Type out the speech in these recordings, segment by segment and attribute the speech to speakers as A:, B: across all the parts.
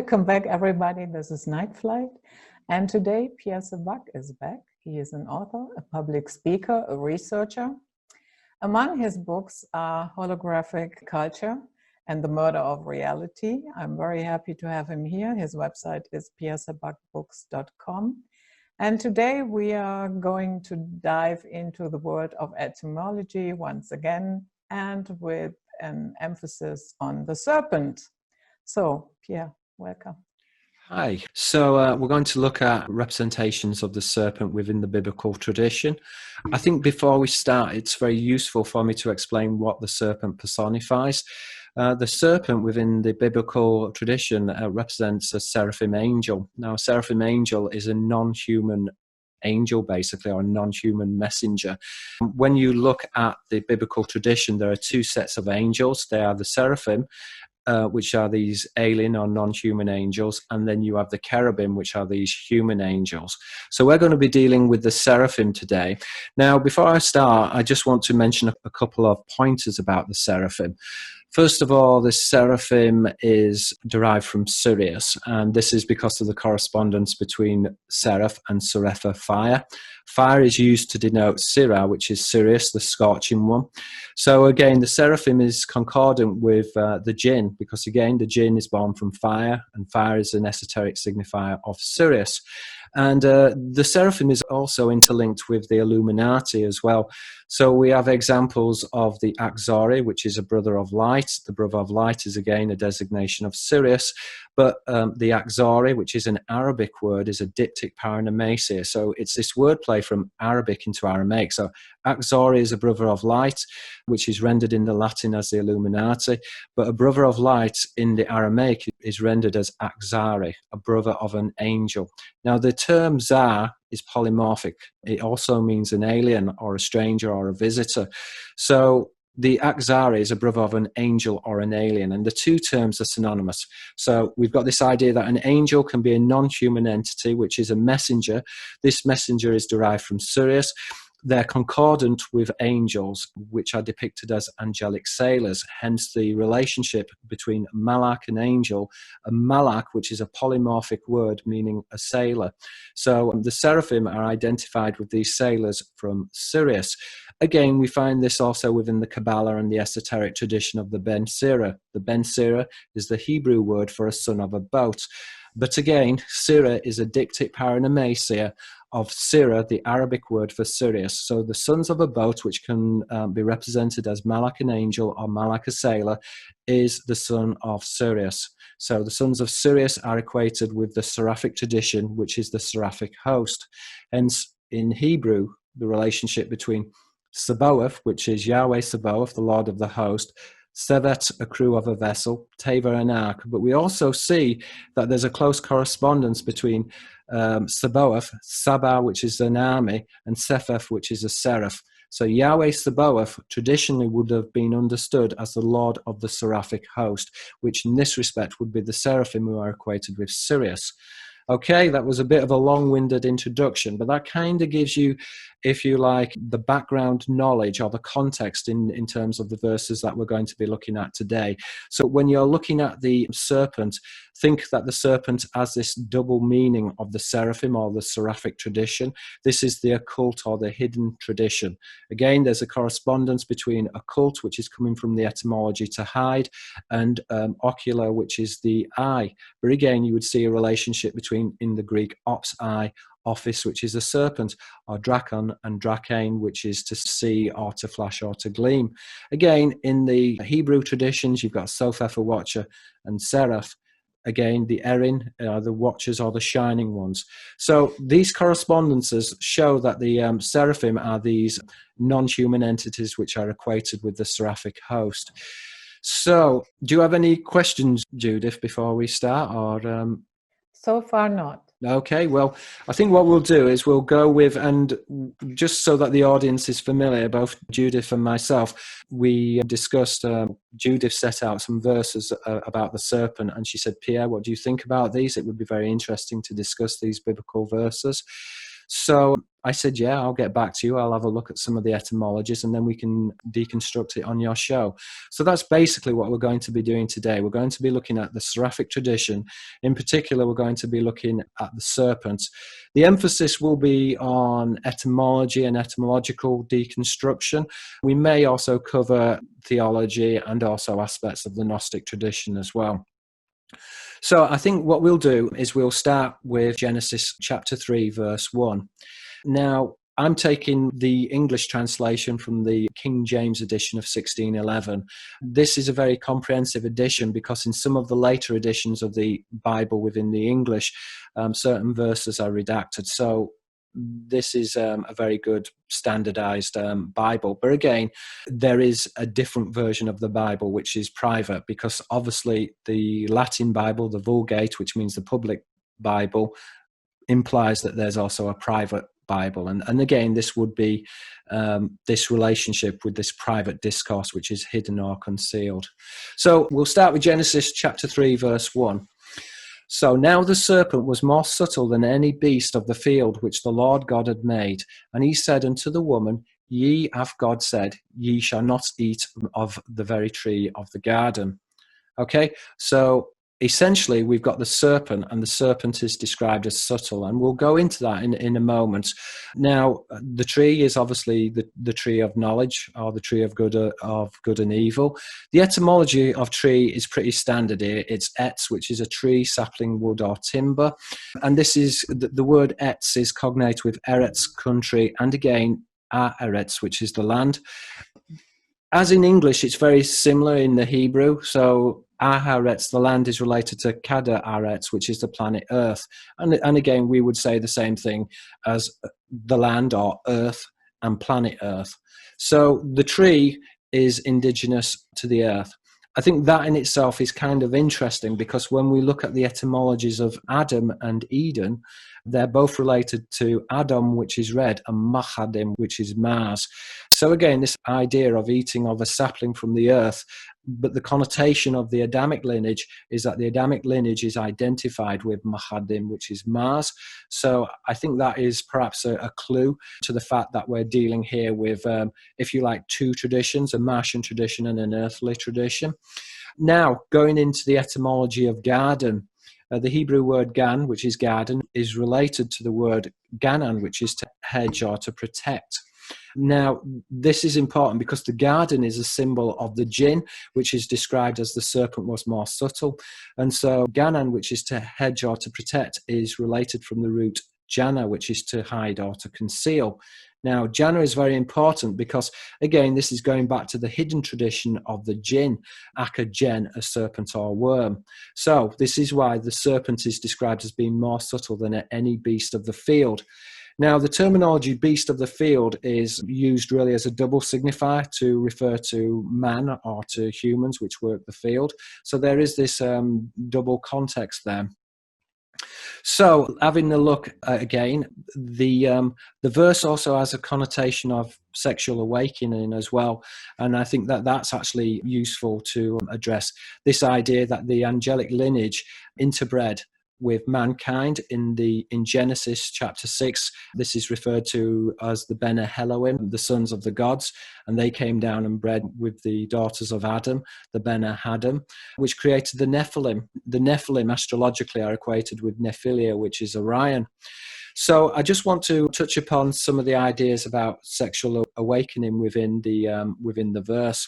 A: Welcome back, everybody. This is Night Flight. And today, Pierre Sabak is back. He is an author, a public speaker, a researcher. Among his books are Holographic Culture and The Murder of Reality. I'm very happy to have him here. His website is pierresabakbooks.com. And today we are going to dive into the world of etymology once again, and with an emphasis on the serpent. So, Pierre, welcome.
B: Hi. So we're going to look at representations of the serpent within the biblical tradition. I think before we start, it's very useful for me to explain what the serpent personifies. The serpent within the biblical tradition represents a seraphim angel. Now, a seraphim angel is a non-human angel, basically, or a non-human messenger. When you look at the biblical tradition, there are two sets of angels. They are the seraphim, which are these alien or non-human angels, and then you have the cherubim, which are these human angels. So we're going to be dealing with the seraphim today. Now, before I start, I just want to mention a couple of pointers about the seraphim. First of all, the seraphim is derived from Sirius, and this is because of the correspondence between seraph and serapha fire. Fire is used to denote Sirah, which is Sirius, the scorching one. So again, the seraphim is concordant with the jinn, because again, the jinn is born from fire, and fire is an esoteric signifier of Sirius. And the seraphim is also interlinked with the Illuminati as well. So we have examples of the Axari, which is a brother of light. The brother of light is again a designation of Sirius. But the Axari, which is an Arabic word, is a diptych paranomasia. So it's this wordplay from Arabic into Aramaic. So Axari is a brother of light, which is rendered in the Latin as the Illuminati. But a brother of light in the Aramaic is rendered as Axari, a brother of an angel. Now, the term Zar is polymorphic. It also means an alien or a stranger or a visitor. So the Axari is a brother of an angel or an alien, and the two terms are synonymous. So we've got this idea that an angel can be a non-human entity, which is a messenger. This messenger is derived from Sirius. They're concordant with angels, which are depicted as angelic sailors, hence the relationship between malak and angel. A malak, which is a polymorphic word meaning a sailor. So the seraphim are identified with these sailors from Sirius. Again, we find this also within the Kabbalah and the esoteric tradition of the Ben Sira. The Ben Sira is the Hebrew word for a son of a boat. But again, Sira is a diptych paranomasia of Sira, the Arabic word for Sirius. So the sons of a boat, which can be represented as Malak an angel or Malak a sailor, is the son of Sirius. So the sons of Sirius are equated with the seraphic tradition, which is the seraphic host. Hence, in Hebrew, the relationship between Sabaoth, which is Yahweh Sabaoth, the Lord of the host, Sevet, a crew of a vessel, Teva, an ark. But we also see that there's a close correspondence between Sabaoth, Sabah, which is an army, and Sepheth, which is a seraph. So Yahweh Sabaoth traditionally would have been understood as the Lord of the seraphic host, which in this respect would be the seraphim who are equated with Sirius. Okay, that was a bit of a long-winded introduction, but that kind of gives you, if you like, the background knowledge or the context in terms of the verses that we're going to be looking at today. So when you're looking at the serpent, think that the serpent has this double meaning of the seraphim or the seraphic tradition. This is the occult or the hidden tradition. Again, there's a correspondence between occult, which is coming from the etymology to hide, and ocular, which is the eye. But again, you would see a relationship between, in the Greek, ops eye, office, which is a serpent, or drakon and drakain, which is to see or to flash or to gleam. Again, in the Hebrew traditions, you've got Sopheth, a watcher, and Seraph. Again, the Erin are the watchers or the shining ones. So these correspondences show that the seraphim are these non-human entities which are equated with the seraphic host. So do you have any questions, Judith, before we start? Or
A: So far not.
B: Okay, well, I think what we'll do is we'll go with, and just so that the audience is familiar, both Judith and myself, we discussed, Judith set out some verses about the serpent, and she said, Pierre, what do you think about these? It would be very interesting to discuss these biblical verses. So I said, yeah, I'll get back to you. I'll have a look at some of the etymologies and then we can deconstruct it on your show. So that's basically what we're going to be doing today. We're going to be looking at the Seraphic tradition. In particular, we're going to be looking at the serpent. The emphasis will be on etymology and etymological deconstruction. We may also cover theology and also aspects of the Gnostic tradition as well. So I think what we'll do is we'll start with Genesis chapter 3, verse 1. Now, I'm taking the English translation from the King James edition of 1611. This is a very comprehensive edition because in some of the later editions of the Bible within the English, certain verses are redacted. So this is a very good standardized Bible. But again, there is a different version of the Bible which is private, because obviously the Latin Bible, the Vulgate, which means the public Bible, implies that there's also a private Bible. And again, this would be this relationship with this private discourse which is hidden or concealed. So we'll start with Genesis chapter 3, verse 1. So now the serpent was more subtle than any beast of the field which the Lord God had made. And he said unto the woman, Ye have God said, Ye shall not eat of the very tree of the garden. Okay, so essentially we've got the serpent, and the serpent is described as subtle, and we'll go into that in a moment. Now, the tree is obviously the tree of knowledge, or the tree of good and evil. The etymology of tree is pretty standard here. It's etz, which is a tree, sapling, wood, or timber, and this is the word etz is cognate with eretz, country, and again eretz, which is the land. As in English, it's very similar in the Hebrew. So Aharetz, the land, is related to Kada Aretz, which is the planet Earth. And again, we would say the same thing as the land or Earth and planet Earth. So the tree is indigenous to the Earth. I think that in itself is kind of interesting, because when we look at the etymologies of Adam and Eden, they're both related to Adam, which is red, and Machadim, which is Mars. So again, this idea of eating of a sapling from the earth, but the connotation of the Adamic lineage is that the Adamic lineage is identified with Machadim, which is Mars. So I think that is perhaps a clue to the fact that we're dealing here with, if you like, two traditions, a Martian tradition and an earthly tradition. Now, going into the etymology of garden, the Hebrew word gan, which is garden, is related to the word ganan, which is to hedge or to protect. Now, this is important because the garden is a symbol of the jinn, which is described as the serpent was more subtle. And so ganan, which is to hedge or to protect, is related from the root jana, which is to hide or to conceal. Now, jana is very important because, again, this is going back to the hidden tradition of the jinn, aka jen, a serpent or worm. So this is why the serpent is described as being more subtle than any beast of the field. Now, the terminology beast of the field is used really as a double signifier to refer to man or to humans which work the field. So there is this double context there. So, having a look again, the verse also has a connotation of sexual awakening as well, and I think that that's actually useful to address this idea that the angelic lineage interbred with mankind in Genesis chapter 6. This is referred to as the Bene Elohim, the sons of the gods, and they came down and bred with the daughters of Adam, the Bene Adam, which created the Nephilim. The Nephilim astrologically are equated with Nephilia, which is Orion. So I just want to touch upon some of the ideas about sexual awakening within the verse.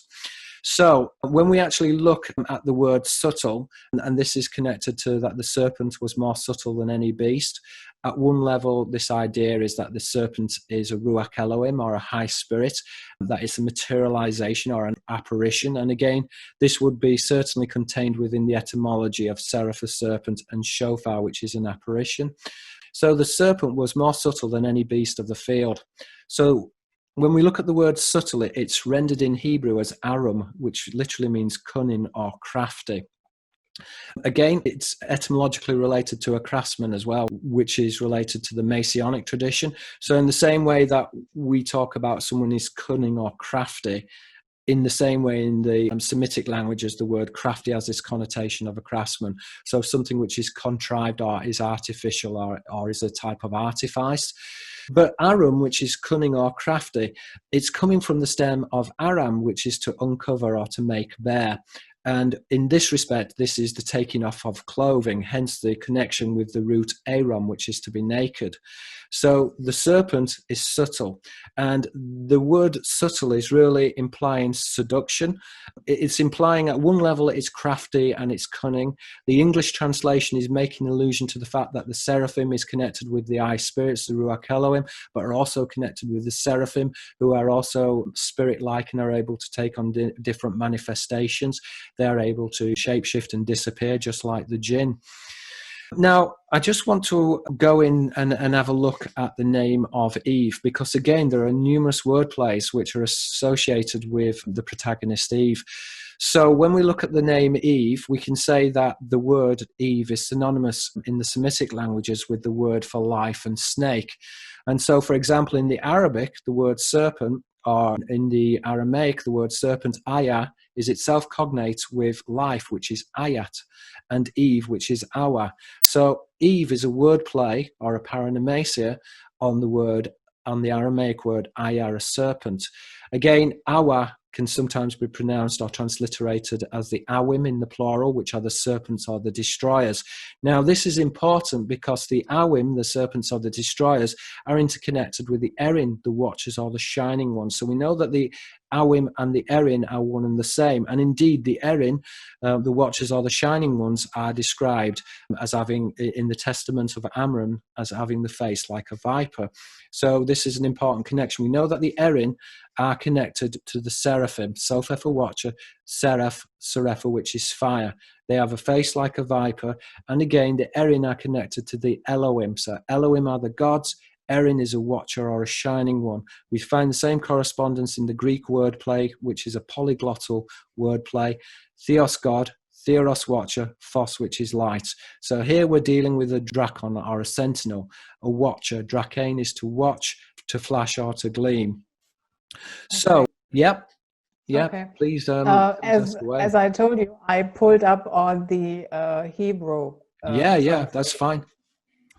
B: So when we actually look at the word subtle, and this is connected to that the serpent was more subtle than any beast, at one level, this idea is that the serpent is a Ruach Elohim, or a high spirit, that is a materialization or an apparition. And again, this would be certainly contained within the etymology of seraph, a serpent, and shofar, which is an apparition. So the serpent was more subtle than any beast of the field. So when we look at the word subtle, it's rendered in Hebrew as arum, which literally means cunning or crafty. Again, it's etymologically related to a craftsman as well, which is related to the Messianic tradition. So in the same way that we talk about someone is cunning or crafty, in the same way in the Semitic languages, the word crafty has this connotation of a craftsman. So something which is contrived or is artificial or is a type of artifice. But arum, which is cunning or crafty, it's coming from the stem of aram, which is to uncover or to make bare. And in this respect, this is the taking off of clothing, hence the connection with the root aram, which is to be naked. So the serpent is subtle, and the word subtle is really implying seduction. It's implying at one level it's crafty and it's cunning. The English translation is making allusion to the fact that the seraphim is connected with the eye spirits, the Ruach Elohim, but are also connected with the seraphim, who are also spirit-like and are able to take on different manifestations. They're able to shapeshift and disappear just like the jinn. Now, I just want to go in and have a look at the name of Eve, because again, there are numerous wordplays which are associated with the protagonist Eve. So when we look at the name Eve, we can say that the word Eve is synonymous in the Semitic languages with the word for life and snake. And so, for example, in the Arabic, the word serpent, or in the Aramaic, the word serpent, ayah, is itself cognate with life, which is ayat, and Eve, which is awa. So Eve is a word play or a paranomasia on the Aramaic word ayah, a serpent. Again, awa can sometimes be pronounced or transliterated as the awim in the plural, which are the serpents or the destroyers. Now, this is important because the awim, the serpents or the destroyers, are interconnected with the erin, the watchers or the shining ones. So we know that the awim and the erin are one and the same. And indeed, the erin, the watchers or the shining ones, are described as having, in the testament of Amram, as having the face like a viper. So this is an important connection. We know that the erin are connected to the seraphim, Sofer for watcher, Seraph, Serapha, which is fire. They have a face like a viper. And again, the erin are connected to the Elohim. So Elohim are the gods. Erin is a watcher or a shining one. We find the same correspondence in the Greek wordplay, which is a polyglottal wordplay. Theos, God, Theros, watcher, Phos, which is light. So here we're dealing with a drakon or a sentinel, a watcher. Drakain is to watch, to flash, or to gleam. So, yep.
A: Okay.
B: Please.
A: As I told you, I pulled up all the Hebrew.
B: That's fine.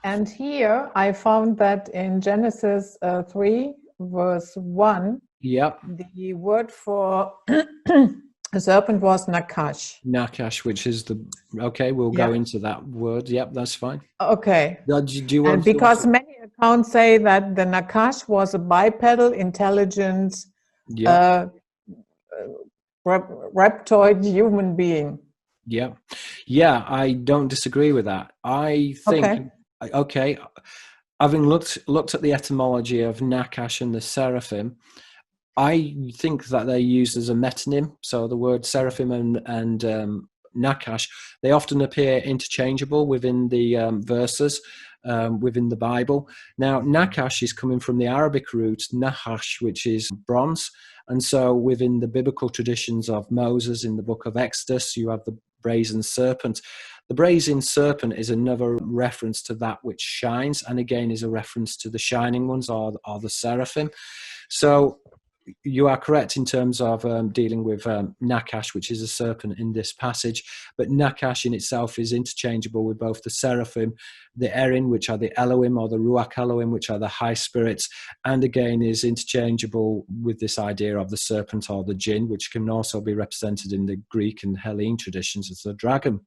A: And here I found that in Genesis 3, verse 1, the word for the serpent was Nakash.
B: Nakash, which is we'll go into that word. Yep, that's fine.
A: Okay.
B: Do you want
A: because many accounts say that the Nakash was a bipedal, intelligent, reptoid human being.
B: Yeah, I don't disagree with that. I think, having looked at the etymology of Nakash and the Seraphim, I think that they're used as a metonym. So the word Seraphim and Nakash, they often appear interchangeable within the verses within the Bible. Now, Nakash is coming from the Arabic root Nahash, which is bronze. And so within the biblical traditions of Moses in the book of Exodus, you have the brazen serpent. The brazen serpent is another reference to that which shines, and again is a reference to the shining ones or the seraphim. So you are correct in terms of dealing with Nakash, which is a serpent in this passage, but Nakash in itself is interchangeable with both the seraphim, the erin, which are the Elohim, or the Ruach Elohim, which are the high spirits, and again is interchangeable with this idea of the serpent or the jinn, which can also be represented in the Greek and Hellene traditions as the dragon.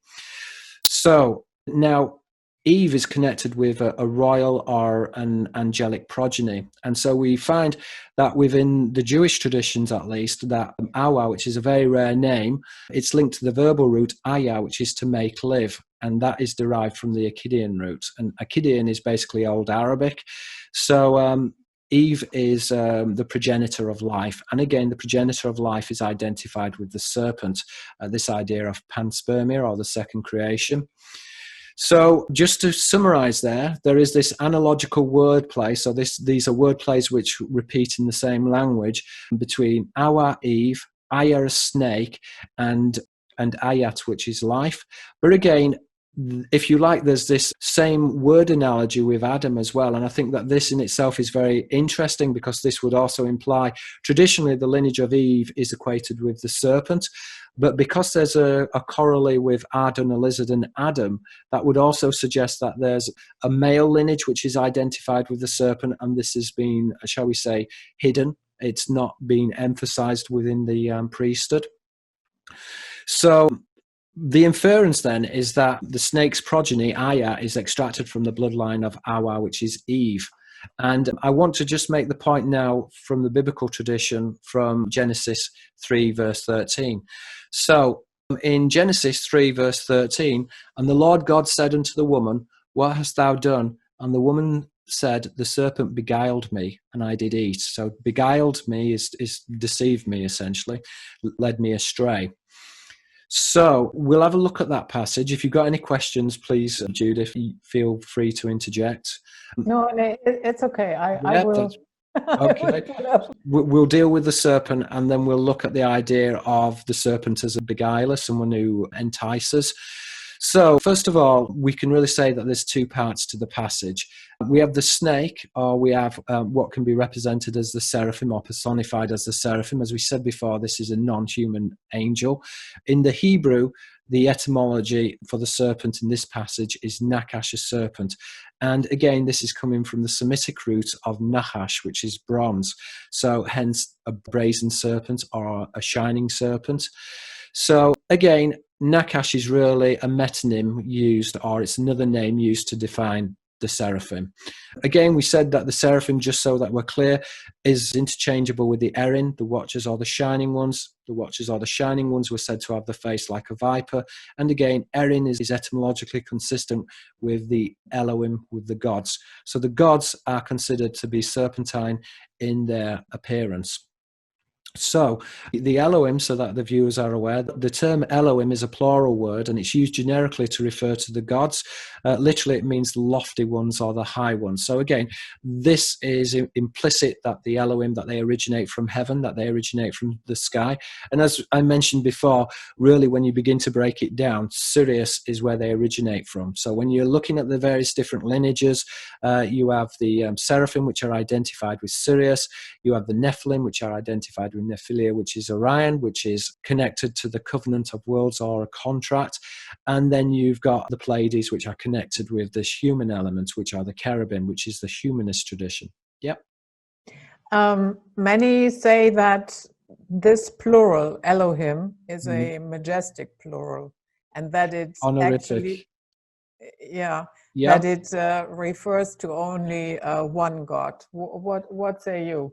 B: So now Eve is connected with a royal or an angelic progeny. And so we find that within the Jewish traditions, at least, that Awa, which is a very rare name, it's linked to the verbal root Aya, which is to make live. And that is derived from the Akkadian root. And Akkadian is basically Old Arabic. So Eve is the progenitor of life. And again, the progenitor of life is identified with the serpent, this idea of panspermia or the second creation. So just to summarize there is this analogical wordplay. So these are wordplays which repeat in the same language between Awa, Eve, Aya, a snake, and Ayat, which is life. But again, if you like, there's this same word analogy with Adam as well. And I think that this in itself is very interesting, because this would also imply, traditionally, the lineage of Eve is equated with the serpent. But because there's a corollary with Adam, Elizad, and Adam, that would also suggest that there's a male lineage which is identified with the serpent, and this has been, shall we say, hidden. It's not been emphasized within the priesthood. So the inference then is that the snake's progeny, Aya, is extracted from the bloodline of Awa, which is Eve. And I want to just make the point now from the biblical tradition from Genesis 3, verse 13. So in Genesis 3, verse 13, and the Lord God said unto the woman, what hast thou done? And the woman said, the serpent beguiled me, and I did eat. So beguiled me is deceived me, essentially, led me astray. So we'll have a look at that passage. If you've got any questions, please, Judith, feel free to interject.
A: No, it's okay. I will.
B: Okay. We'll deal with the serpent, and then we'll look at the idea of the serpent as a beguiler, someone who entices. So first of all, we can really say that there's two parts to the passage. We have the snake, or we have what can be represented as the seraphim, or personified as the seraphim. As we said before, this is a non-human angel. In the Hebrew, the etymology for the serpent in this passage is nakash, a serpent. And again, this is coming from the Semitic root of nahash, which is bronze. So hence a brazen serpent or a shining serpent. So again, nakash is really a metonym used, or it's another name used to define the seraphim. Again, we said that the seraphim, just so that we're clear, is interchangeable with the erin, the watchers or the shining ones. The watchers or the shining ones were said to have the face like a viper. And again, erin is etymologically consistent with the Elohim, with the gods. So the gods are considered to be serpentine in their appearance. So the Elohim, so that the viewers are aware, the term Elohim is a plural word, and it's used generically to refer to the gods. Literally, it means the lofty ones or the high ones. So again, this is implicit that the Elohim, that they originate from heaven, that they originate from the sky. And as I mentioned before, really when you begin to break it down, Sirius is where they originate from. So when you're looking at the various different lineages, you have the Seraphim, which are identified with Sirius. You have the Nephilim, which are identified with Nephilia, which is Orion, which is connected to the covenant of worlds or a contract. And then you've got the Pleiades, which are connected with this human element, which are the cherubim, which is the humanist tradition. Yep.
A: Many say that this plural, Elohim, is a majestic plural, and that it's
B: honorific.
A: Actually, that it refers to only one God. What say you?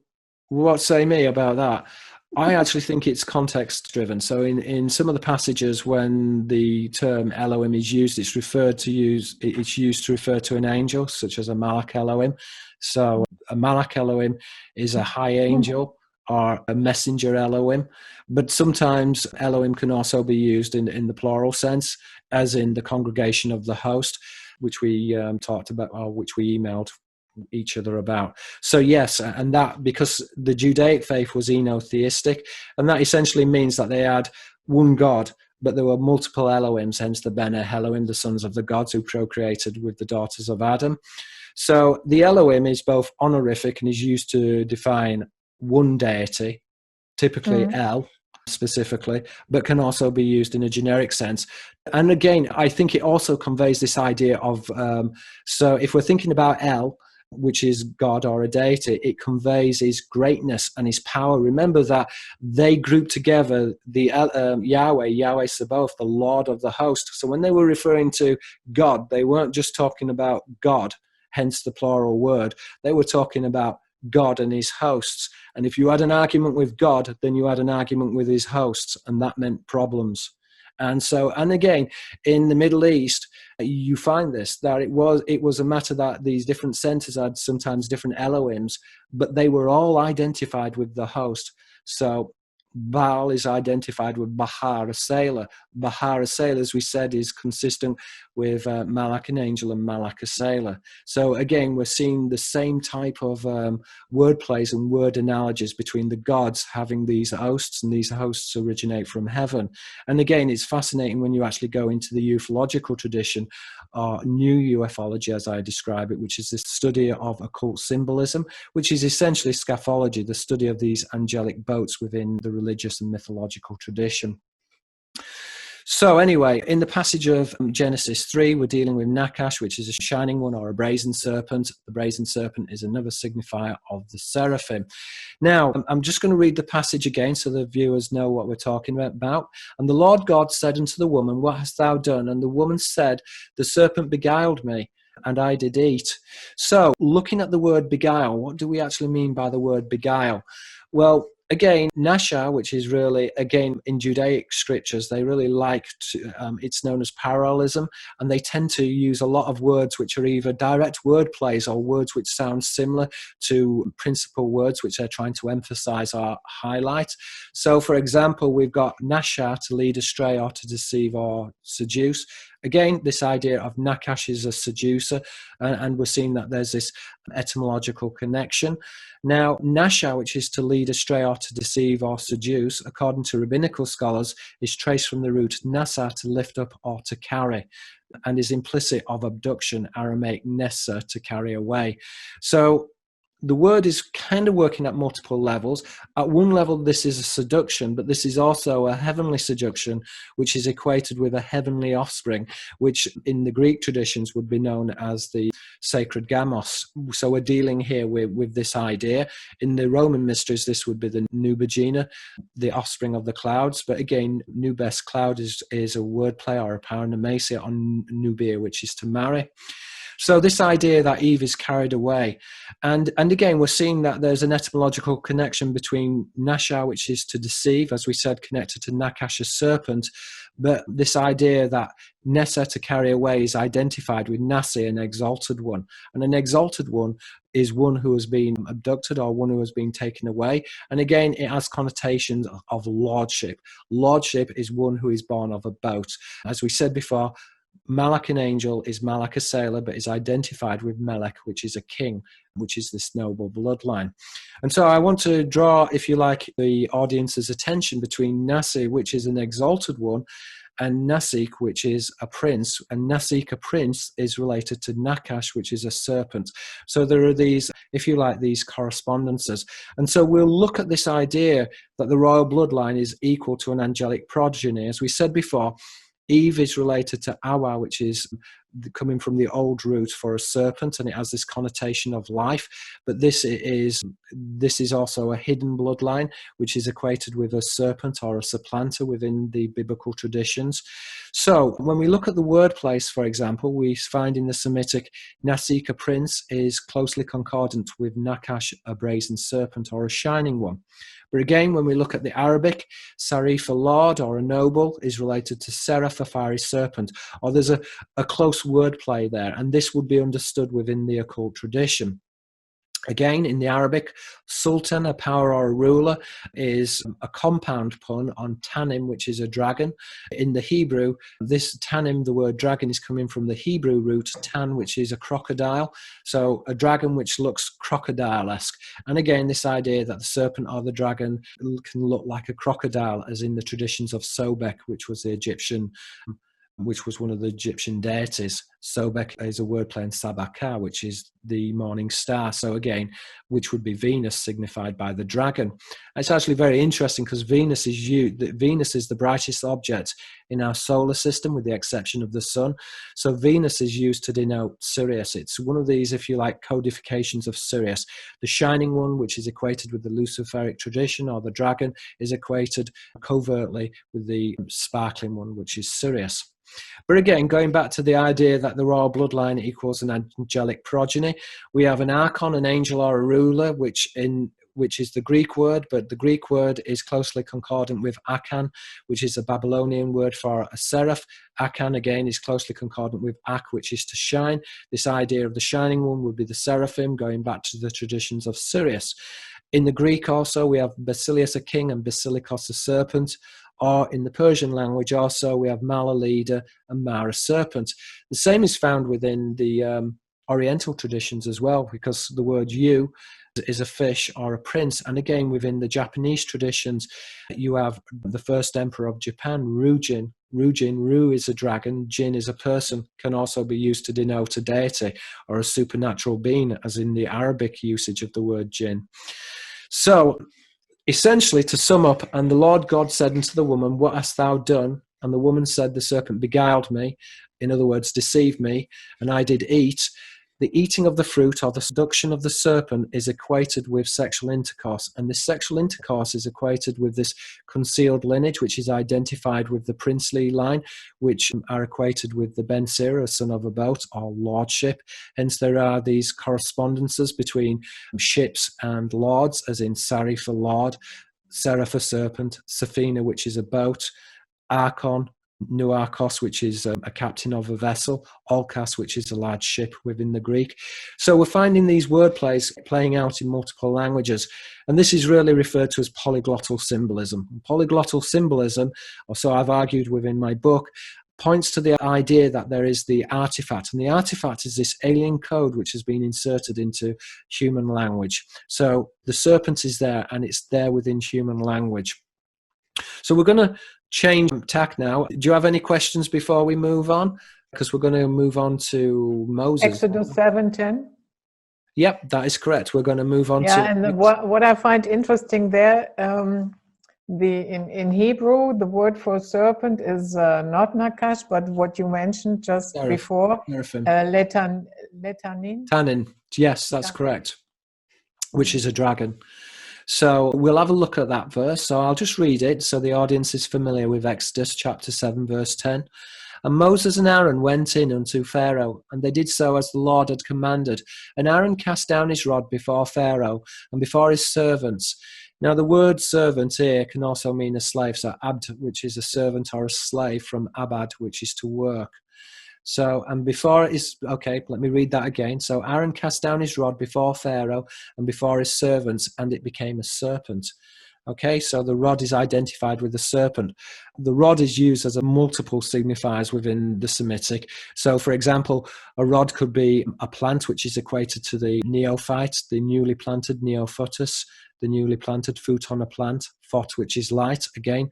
B: What say me about that? I actually think it's context driven. So in some of the passages when the term Elohim is used, it's used to refer to an angel, such as a Malach Elohim. So a Malach Elohim is a high angel or a messenger Elohim. But sometimes Elohim can also be used in the plural sense, as in the congregation of the host, which we talked about, or which we emailed each other about. So yes, and that because the Judaic faith was enotheistic, and that essentially means that they had one God, but there were multiple Elohims, hence the Bene Elohim, the sons of the gods who procreated with the daughters of Adam. So the Elohim is both honorific and is used to define one deity, typically El specifically, but can also be used in a generic sense. And again, I think it also conveys this idea of, so if we're thinking about El, which is God or a deity, it conveys his greatness and his power. Remember that they grouped together the Yahweh Sabaoth, the Lord of the host. So when they were referring to God, they weren't just talking about God, hence the plural word. They were talking about God and his hosts. And if you had an argument with God, then you had an argument with his hosts, and that meant problems. And again, in the Middle East, you find this, that it was a matter that these different centers had sometimes different Elohims, but they were all identified with the host. So Baal is identified with Bahar, a sailor. Bahar, a sailor, as we said, is consistent with Malak, an angel, and Malak, a sailor. So again, we're seeing the same type of word plays and word analogies between the gods having these hosts, and these hosts originate from heaven. And again, it's fascinating when you actually go into the ufological tradition, or new ufology, as I describe it, which is the study of occult symbolism, which is essentially scaphology, the study of these angelic boats within the religious and mythological tradition. So anyway, in the passage of Genesis 3, we're dealing with Nakash, which is a shining one or a brazen serpent. The brazen serpent is another signifier of the Seraphim. Now, I'm just going to read the passage again so the viewers know what we're talking about. And the Lord God said unto the woman, What hast thou done? And the woman said, The serpent beguiled me, and I did eat. So, looking at the word beguile, what do we actually mean by the word beguile? Well, again, Nasha, which is really, again, in Judaic scriptures, they really like to, it's known as parallelism, and they tend to use a lot of words which are either direct word plays or words which sound similar to principal words which they're trying to emphasize or highlight. So, for example, we've got Nasha, to lead astray or to deceive or seduce. Again, this idea of Nakash is a seducer, and we're seeing that there's this etymological connection. Now, Nasha, which is to lead astray or to deceive or seduce, according to rabbinical scholars, is traced from the root nasa, to lift up or to carry, and is implicit of abduction, Aramaic nessa, to carry away. So the word is kind of working at multiple levels. At one level, this is a seduction, but this is also a heavenly seduction, which is equated with a heavenly offspring, which in the Greek traditions would be known as the sacred gamos. So we're dealing here with this idea. In the Roman mysteries, this would be the Nubagina, the offspring of the clouds. But again, Nubes, cloud, is a wordplay or a paranomasia on Nubia, which is to marry. So this idea that Eve is carried away. And again, we're seeing that there's an etymological connection between Nasha, which is to deceive, as we said, connected to Nakash, a serpent. But this idea that Nessa, to carry away, is identified with Nasi, an exalted one. And an exalted one is one who has been abducted or one who has been taken away. And again, it has connotations of lordship. Lordship is one who is born of a boat. As we said before, Malak, an angel, is Malak, a sailor, but is identified with Melech, which is a king, which is this noble bloodline. And so I want to draw, if you like, the audience's attention between Nasi, which is an exalted one, and Nasik, which is a prince. And Nasik, a prince, is related to Nakash, which is a serpent. So there are these, if you like, these correspondences. And so we'll look at this idea that the royal bloodline is equal to an angelic progeny. As we said before, Eve is related to Awa, which is coming from the old root for a serpent, and it has this connotation of life. But this is also a hidden bloodline, which is equated with a serpent or a supplanter within the biblical traditions. So when we look at the word place, for example, we find in the Semitic, Nasik, a prince, is closely concordant with Nakash, a brazen serpent or a shining one. But again, when we look at the Arabic, Sarif, a lord or a noble, is related to Seraph, a fiery serpent, or there's a close wordplay there, and this would be understood within the occult tradition. Again, in the Arabic, sultan, a power or a ruler, is a compound pun on tanim, which is a dragon. In the Hebrew, this tanim, the word dragon, is coming from the Hebrew root tan, which is a crocodile. So a dragon which looks crocodile-esque. And again, this idea that the serpent or the dragon can look like a crocodile, as in the traditions of Sobek, which was one of the Egyptian deities. Sobek is a wordplay in Sabaka, which is the morning star. So again, which would be Venus, signified by the dragon. It's actually very interesting because Venus is the brightest object in our solar system, with the exception of the sun. So Venus is used to denote Sirius. It's one of these, if you like, codifications of Sirius. The shining one, which is equated with the Luciferic tradition, or the dragon, is equated covertly with the sparkling one, which is Sirius. But again, going back to the idea that the royal bloodline equals an angelic progeny, we have an archon, an angel or a ruler, which is the Greek word, but the Greek word is closely concordant with Akan, which is a Babylonian word for a seraph. Akan, again, is closely concordant with Ak, which is to shine. This idea of the shining one would be the Seraphim, going back to the traditions of Sirius. In the Greek also, we have Basilius a king and Basilikos a serpent. Or in the Persian language also, we have Mal a leader and Mar a serpent. The same is found within the Oriental traditions as well, because the word yu is a fish or a prince. And again, within the Japanese traditions, you have the first emperor of Japan, Ryujin. Ru is a dragon, Jin is a person, can also be used to denote a deity or a supernatural being, as in the Arabic usage of the word jinn. So, essentially, to sum up, and the Lord God said unto the woman, what hast thou done? And the woman said, the serpent beguiled me, in other words, deceived me, and I did eat. The eating of the fruit or the seduction of the serpent is equated with sexual intercourse, and this sexual intercourse is equated with this concealed lineage, which is identified with the princely line, which are equated with the Ben Sira, son of a boat, or lordship. Hence there are these correspondences between ships and lords, as in Sari for lord, Seraph for serpent, Safina, which is a boat, Archon, Nuarchos, which is a captain of a vessel, Olkas, which is a large ship within the Greek. So we're finding these word plays playing out in multiple languages, and this is really referred to as polyglottal symbolism. Polyglottal symbolism, or so I've argued within my book, points to the idea that there is the artifact, and the artifact is this alien code which has been inserted into human language. So the serpent is there, and it's there within human language. So we're going to change tack now. Do you have any questions before we move on? Because we're going to move on to Moses.
A: Exodus 7:10.
B: Yep, that is correct. We're going to move on to...
A: Yeah, and what I find interesting there, in Hebrew, the word for serpent is not nakash, but what you mentioned just before, letanin.
B: Tannin, yes, that's correct, which is a dragon. So we'll have a look at that verse. So I'll just read it so the audience is familiar with Exodus chapter 7, verse 10. And Moses and Aaron went in unto Pharaoh, and they did so as the Lord had commanded. And Aaron cast down his rod before Pharaoh and before his servants. Now the word servant here can also mean a slave. So abd, which is a servant or a slave, from abad, which is to work. So, and before it is, okay, let me read that again. So Aaron cast down his rod before Pharaoh and before his servants, and it became a serpent. Okay, so the rod is identified with the serpent. The rod is used as a multiple signifiers within the Semitic. So, for example, a rod could be a plant, which is equated to the neophyte, the newly planted neophytus, the newly planted foot on a plant, phot, which is light, again.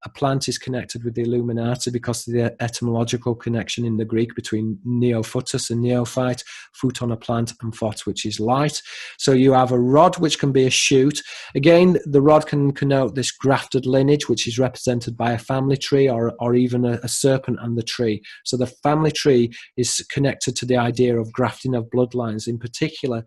B: A plant is connected with the Illuminati because of the etymological connection in the Greek between neophytus and neophyte, foot on a plant, and phot, which is light. So you have a rod, which can be a shoot. Again, the rod can connote this grafted lineage, which is represented by a family tree or even a serpent and the tree. So the family tree is connected to the idea of grafting of bloodlines, in particular,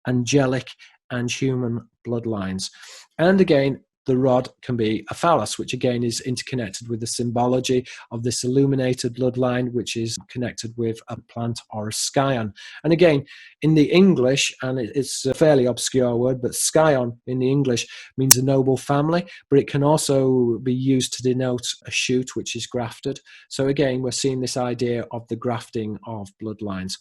B: angelic and human bloodlines. And again, the rod can be a phallus, which again is interconnected with the symbology of this illuminated bloodline, which is connected with a plant or a scion. And again, in the English, and it's a fairly obscure word, but scion in the English means a noble family, but it can also be used to denote a shoot, which is grafted. So again, we're seeing this idea of the grafting of bloodlines.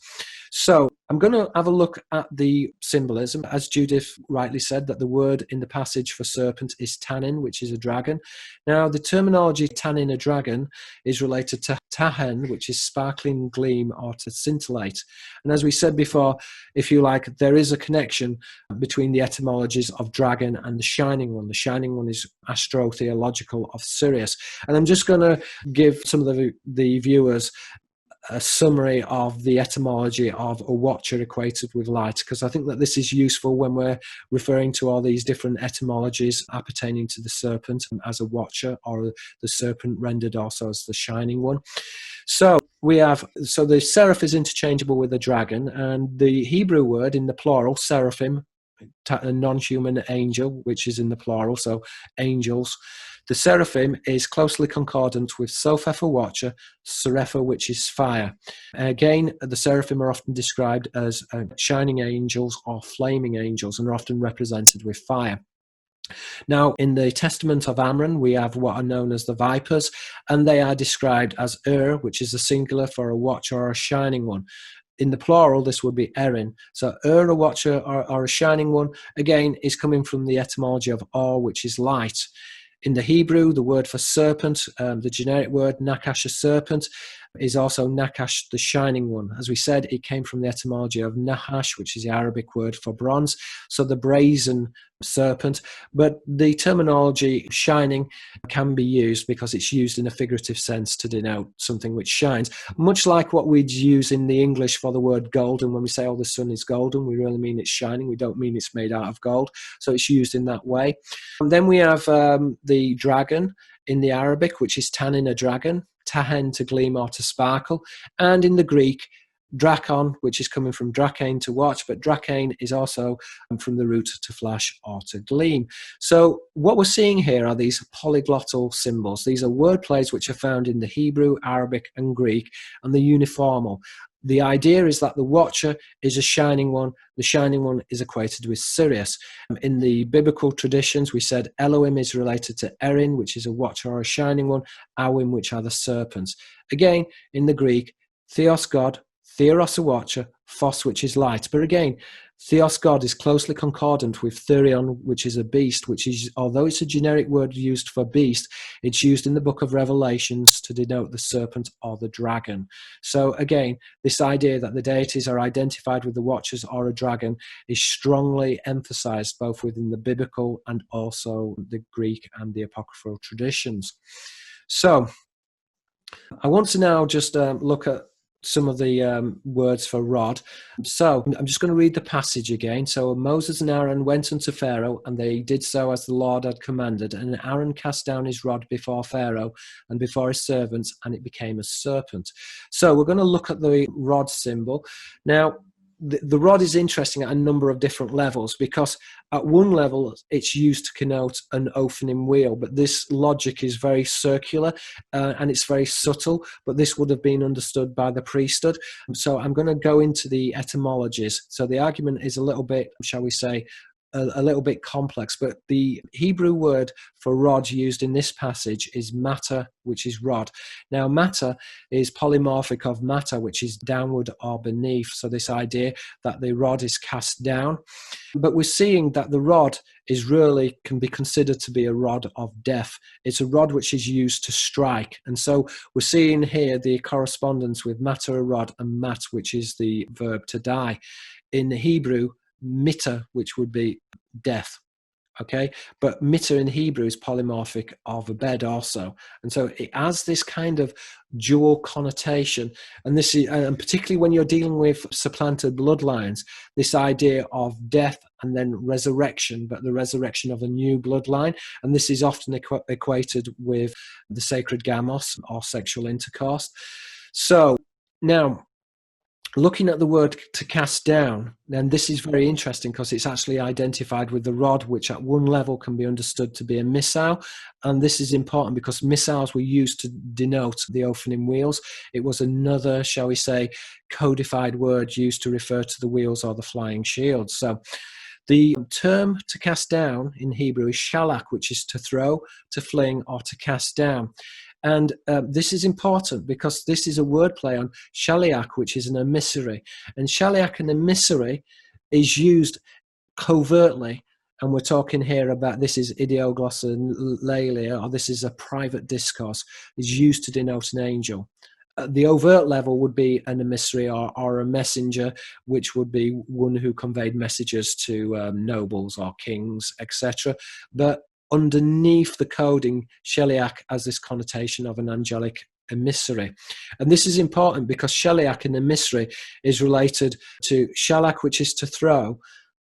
B: So I'm going to have a look at the symbolism. As Judith rightly said, that the word in the passage for serpent is tannin, which is a dragon. Now, the terminology tannin, a dragon, is related to tahen, which is sparkling, gleam, or to scintillate. And as we said before, if you like, there is a connection between the etymologies of dragon and the shining one. The shining one is astrotheological of Sirius. And I'm just going to give some of the viewers a summary of the etymology of a watcher equated with light, because I think that this is useful when we're referring to all these different etymologies appertaining to the serpent as a watcher, or the serpent rendered also as the shining one. So the seraph is interchangeable with the dragon, and the Hebrew word in the plural, seraphim, a non-human angel, which is in the plural, so angels. The seraphim is closely concordant with Sophia for watcher, Serepha, which is fire. Again, the seraphim are often described as shining angels or flaming angels, and are often represented with fire. Now, in the Testament of Amram, we have what are known as the vipers, and they are described as which is a singular for a watcher or a shining one. in the plural, this would be erin. So a watcher, or a shining one, again, is coming from the etymology of or, which is light. In the Hebrew, the word for serpent, the generic word, nakash, a serpent, is also nakash, the shining one. As we said, it came from the etymology of nahash, which is the Arabic word for bronze, so the brazen serpent. But the terminology shining can be used because it's used in a figurative sense to denote something which shines, much like what we'd use in the English for the word golden. When we say, oh, the sun is golden, we really mean it's shining. We don't mean it's made out of gold. So it's used in that way. And then we have the dragon in the Arabic, which is tannin, a dragon, tahen, to gleam or to sparkle, and in the Greek, drakon, which is coming from drakain, to watch, but drakain is also from the root to flash or to gleam. So what we're seeing here are these polyglottal symbols. These are word plays which are found in the Hebrew, Arabic, and Greek, and they're uniformal. The idea is that the watcher is a shining one. The shining one is equated with Sirius. In the biblical traditions, we said Elohim is related to Erin, which is a watcher or a shining one, Awim, which are the serpents. Again, in the Greek, Theos, God, Theros, a watcher, Phos, which is light. But again, Theos, God, is closely concordant with Therion, which is a beast, which is, although it's a generic word used for beast, it's used in the book of Revelations to denote the serpent or the dragon. So again, this idea that the deities are identified with the watchers or a dragon is strongly emphasized both within the biblical and also the Greek and the apocryphal traditions. So I want to now just look at some of the words for rod. So I'm just going to read the passage again. So Moses and Aaron went unto Pharaoh, and they did so as the Lord had commanded. And Aaron cast down his rod before Pharaoh and before his servants, and it became a serpent. So we're going to look at the rod symbol. Now, the rod is interesting at a number of different levels, because at one level it's used to connote an opening wheel, but this logic is very circular and it's very subtle, but this would have been understood by the priesthood. So I'm going to go into the etymologies. So the argument is a little bit, shall we say, a little bit complex, but the Hebrew word for rod used in this passage is matter, which is rod. Now, matter is polymorphic of matter, which is downward or beneath. So this idea that the rod is cast down. But we're seeing that the rod is really, can be considered to be a rod of death. It's a rod which is used to strike. And so we're seeing here the correspondence with matter, a rod, and mat, which is the verb to die. In Hebrew, mitter, which would be death. Okay, but mitter in Hebrew is polymorphic of a bed also, and so it has this kind of dual connotation. And this is, and particularly when you're dealing with supplanted bloodlines, this idea of death and then resurrection, but the resurrection of a new bloodline. And this is often equated with the sacred gamos, or sexual intercourse. So now, looking at the word to cast down, then this is very interesting because it's actually identified with the rod, which at one level can be understood to be a missile. And this is important because missiles were used to denote the opening wheels. It was another, shall we say, codified word used to refer to the wheels or the flying shields. So the term to cast down in Hebrew is shalak, which is to throw, to fling, or to cast down. And this is important because this is a wordplay on shaliach, which is an emissary. And shaliach, an emissary, is used covertly. And we're talking here about, this is ideoglossa or this is a private discourse, is used to denote an angel. The overt level would be an emissary or a messenger, which would be one who conveyed messages to nobles or kings, etc. But underneath the coding, shaliach has this connotation of an angelic emissary. And this is important because shaliach, an emissary, is related to shalak, which is to throw,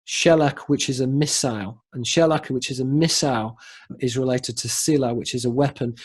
B: shelach, which is a missile, and shelach, which is a missile, is related to sila, which is a weapon.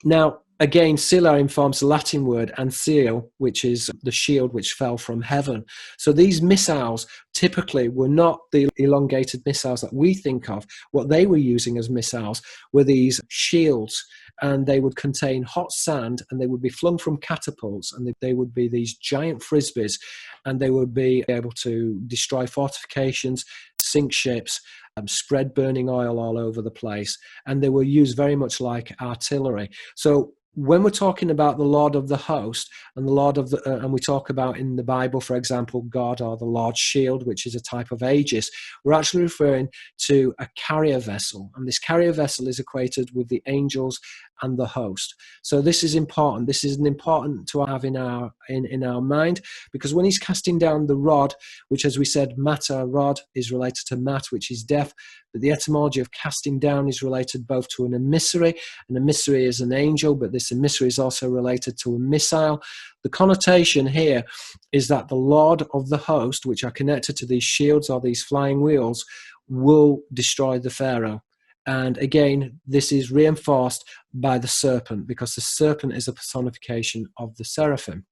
B: Now, again, sila informs the Latin word, and seal, which is the shield which fell from heaven. So these missiles typically were not the elongated missiles that we think of. What they were using as missiles were these shields, and they would contain hot sand, and they would be flung from catapults, and they would be these giant frisbees, and they would be able to destroy fortifications, sink ships, spread burning oil all over the place, and they were used very much like artillery. So when we're talking about the Lord of the host and the Lord of the, and we talk about in the Bible, for example, God or the Lord's shield, which is a type of aegis, we're actually referring to a carrier vessel. And this carrier vessel is equated with the angels and the host. So this is important. This is important to have in our mind, because when he's casting down the rod, which, as we said, matter, rod, is related to mat, which is death, but the etymology of casting down is related both to an emissary. An emissary is an angel, but this emissary is also related to a missile. The connotation here is that the Lord of the host, which are connected to these shields or these flying wheels, will destroy the Pharaoh. And again, this is reinforced by the serpent, because the serpent is a personification of the seraphim.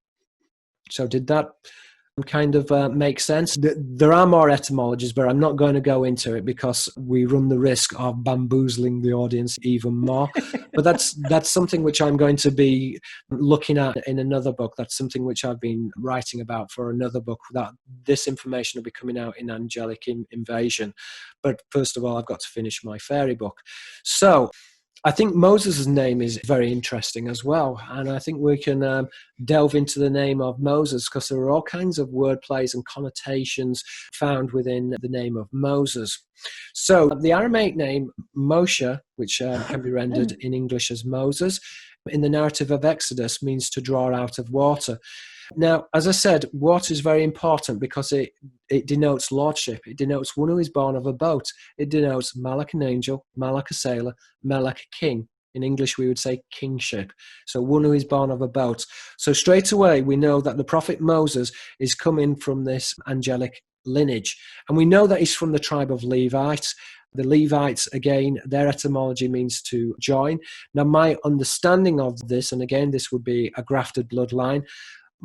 B: So did that kind of make sense? There are more etymologies, but I'm not going to go into it because we run the risk of bamboozling the audience even more. But that's something which I'm going to be looking at in another book. That's something which I've been writing about for another book. That this information will be coming out in Angelic Invasion. But first of all, I've got to finish my fairy book. So I think Moses' name is very interesting as well. And I think we can delve into the name of Moses, because there are all kinds of word plays and connotations found within the name of Moses. So the Aramaic name Moshe, which can be rendered in English as Moses, in the narrative of Exodus means to draw out of water. Now, as I said, water is very important because it denotes lordship. It denotes one who is born of a boat. It denotes Malak, an angel, Malak, a sailor, Melech, a king. In English, we would say kingship. So one who is born of a boat. So straight away, we know that the prophet Moses is coming from this angelic lineage. And we know that he's from the tribe of Levites. The Levites, again, their etymology means to join. Now, my understanding of this, and again, this would be a grafted bloodline,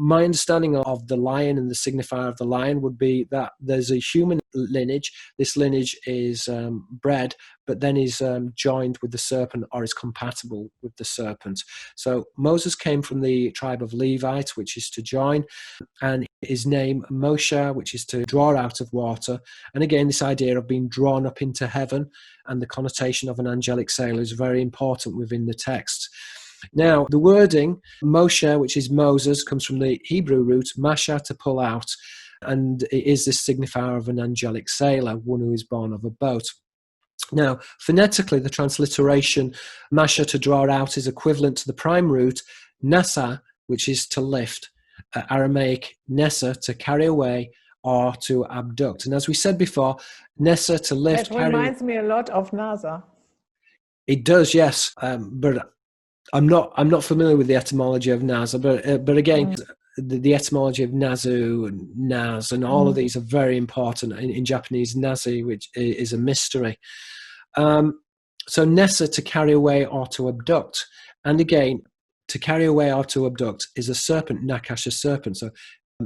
B: my understanding of the lion and the signifier of the lion would be that there's a human lineage. This lineage is bred, but then is joined with the serpent, or is compatible with the serpent. So Moses came from the tribe of Levite, which is to join, and his name Moshe, which is to draw out of water. And again, this idea of being drawn up into heaven and the connotation of an angelic sailor is very important within the text. Now, the wording Moshe, which is Moses, comes from the Hebrew root masha, to pull out, and it is this signifier of an angelic sailor, one who is born of a boat. Now, phonetically, the transliteration masha, to draw out, is equivalent to the prime root nasa, which is to lift, Aramaic nesa, to carry away or to abduct. And as we said before, nesa, to lift.
A: It reminds me a lot of NASA.
B: It does, yes, but I'm not familiar with the etymology of NASA, but again, the etymology of Nazu and Naz and all of these are very important in Japanese. Nazi, which is a mystery. So Nessa, to carry away or to abduct, and again, to carry away or to abduct is a serpent, Nakash, a serpent.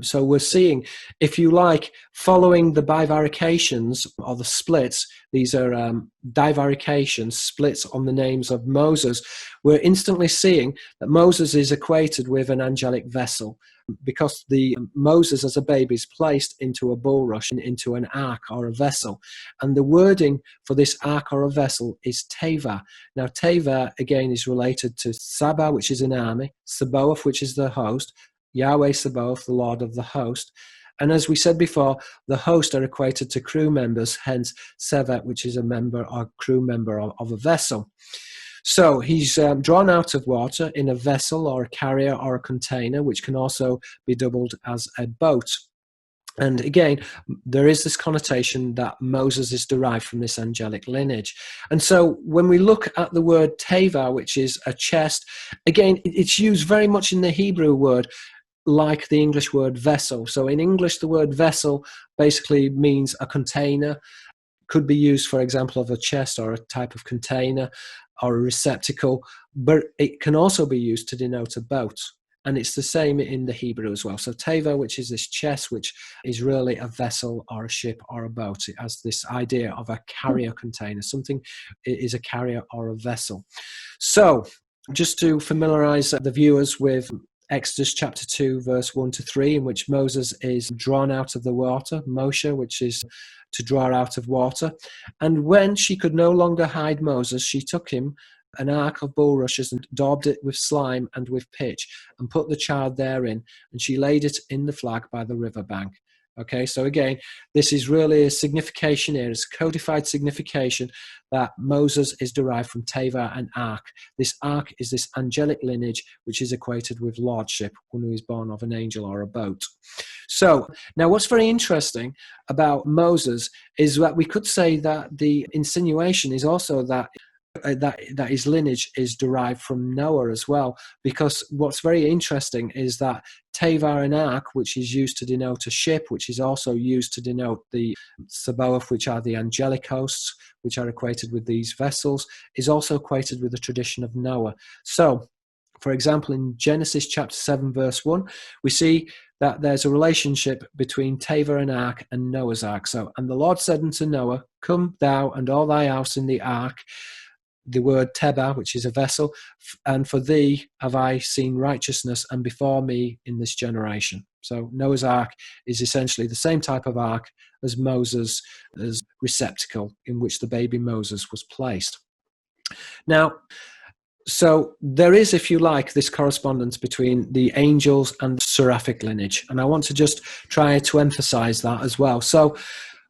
B: So we're seeing, if you like, following the bivarications or the splits, these are divarications, splits on the names of Moses, we're instantly seeing that Moses is equated with an angelic vessel, because the Moses as a baby is placed into a bulrush, into an ark or a vessel. And the wording for this ark or a vessel is teva. Now, teva, again, is related to Saba, which is an army, Sabaoth, which is the host, Yahweh Sabaoth, the Lord of the host. And as we said before, the host are equated to crew members, hence Sevet, which is a member or crew member of a vessel. So he's drawn out of water in a vessel or a carrier or a container, which can also be doubled as a boat. And again, there is this connotation that Moses is derived from this angelic lineage. And so when we look at the word teva, which is a chest, again, it's used very much in the Hebrew word like the English word vessel. So in English, the word vessel basically means a container. Could be used, for example, of a chest or a type of container or a receptacle, but it can also be used to denote a boat. And it's the same in the Hebrew as well. So teva, which is this chest, which is really a vessel or a ship or a boat. It has this idea of a carrier container. Something is a carrier or a vessel. So just to familiarize the viewers with Exodus chapter 2, verse 1 to 3, in which Moses is drawn out of the water, Moshe, which is to draw out of water. And when she could no longer hide Moses, she took him an ark of bulrushes and daubed it with slime and with pitch and put the child therein, and she laid it in the flag by the river bank. Okay, so again, this is really a signification here. It's codified signification that Moses is derived from Teva and Ark. This Ark is this angelic lineage, which is equated with lordship, one who is born of an angel or a boat. So now what's very interesting about Moses is that we could say that the insinuation is also that his lineage is derived from Noah as well, because what's very interesting is that Teva and Ark, which is used to denote a ship, which is also used to denote the Sabaoth, which are the angelic hosts, which are equated with these vessels, is also equated with the tradition of Noah. So, for example, in Genesis chapter 7, verse 1, we see that there's a relationship between Teva and Ark and Noah's Ark. So, and the Lord said unto Noah, come thou and all thy house in the ark, the word Teba, which is a vessel, and for thee have I seen righteousness, and before me in this generation. So Noah's Ark is essentially the same type of ark as Moses' receptacle in which the baby Moses was placed. Now, so there is, if you like, this correspondence between the angels and the seraphic lineage, and I want to just try to emphasize that as well. So,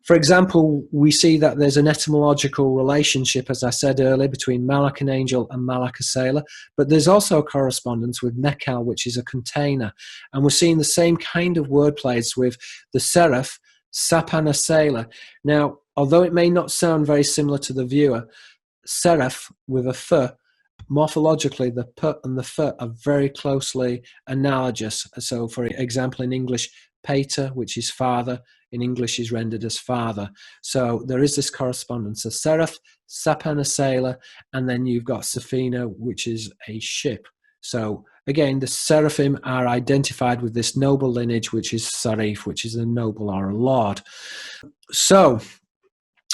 B: for example, we see that there's an etymological relationship, as I said earlier, between Malach, an angel, and Malach, a sailor. But there's also a correspondence with Mekal, which is a container. And we're seeing the same kind of wordplays with the seraph, Sapan, a sailor. Now, although it may not sound very similar to the viewer, seraph with a f, morphologically, the p and the f are very closely analogous. So, for example, in English, pater, which is father, in English is rendered as father. So there is this correspondence. A seraph, Sapan, a sailor, and then you've got Safina, which is a ship. So again, the Seraphim are identified with this noble lineage, which is Sarif, which is a noble or a lord. So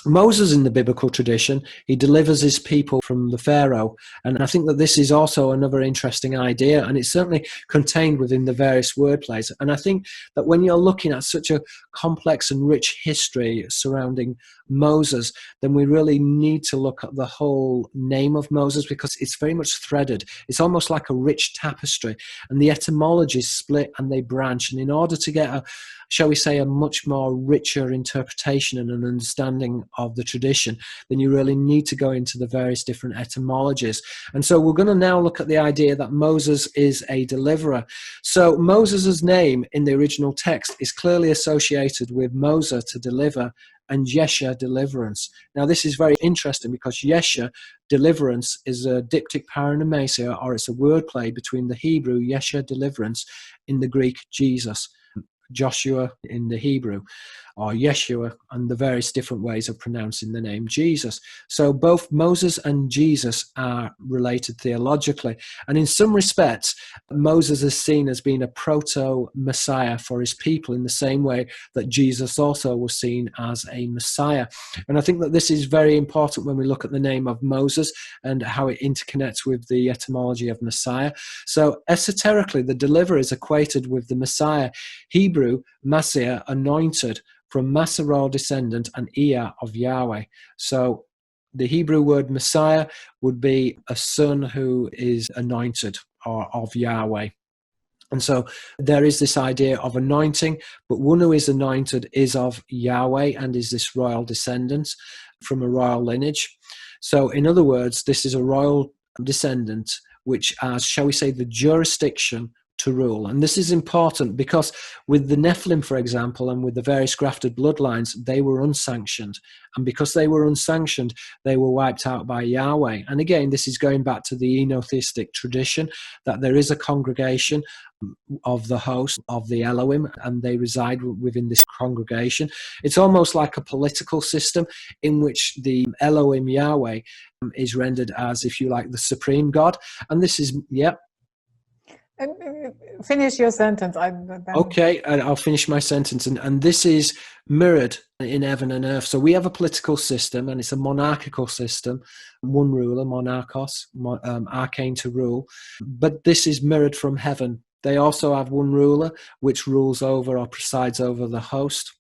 B: Moses, in the biblical tradition, he delivers his people from the Pharaoh. And I think that this is also another interesting idea, and it's certainly contained within the various wordplays. And I think that when you're looking at such a complex and rich history surrounding Moses, then we really need to look at the whole name of Moses, because it's very much threaded. It's almost like a rich tapestry, and the etymologies split and they branch. And in order to get a, shall we say, a much more richer interpretation and an understanding of the tradition, then you really need to go into the various different etymologies. And so we're going to now look at the idea that Moses is a deliverer. So Moses' name in the original text is clearly associated with Moses, to deliver, and Yesha, deliverance. Now this is very interesting, because Yesha, deliverance, is a diptych paranomasia, or it's a wordplay between the Hebrew Yesha, deliverance, in the Greek Jesus, Joshua in the Hebrew, or Yeshua, and the various different ways of pronouncing the name Jesus. So both Moses and Jesus are related theologically, and in some respects Moses is seen as being a proto-Messiah for his people, in the same way that Jesus also was seen as a Messiah. And I think that this is very important when we look at the name of Moses and how it interconnects with the etymology of Messiah. So esoterically, the deliverer is equated with the Messiah. Hebrew, Messiah, anointed, from Masarol descendant, and Iyah, of Yahweh. So the Hebrew word Messiah would be a son who is anointed, or of Yahweh. And so there is this idea of anointing, but one who is anointed is of Yahweh and is this royal descendant from a royal lineage. So in other words, this is a royal descendant which has, shall we say, the jurisdiction to rule. And this is important because with the Nephilim, for example, and with the various grafted bloodlines, they were unsanctioned. And because they were unsanctioned, they were wiped out by Yahweh. And again, this is going back to the enotheistic tradition, that there is a congregation of the host of the Elohim, and they reside within this congregation. It's almost like a political system in which the Elohim Yahweh is rendered as, if you like, the supreme God. And this is,
A: Finish your sentence.
B: Okay, I'll finish my sentence. And this is mirrored in heaven and earth. So we have a political system, and it's a monarchical system. One ruler, monarchos, arcane to rule. But this is mirrored from heaven. They also have one ruler, which rules over or presides over the host.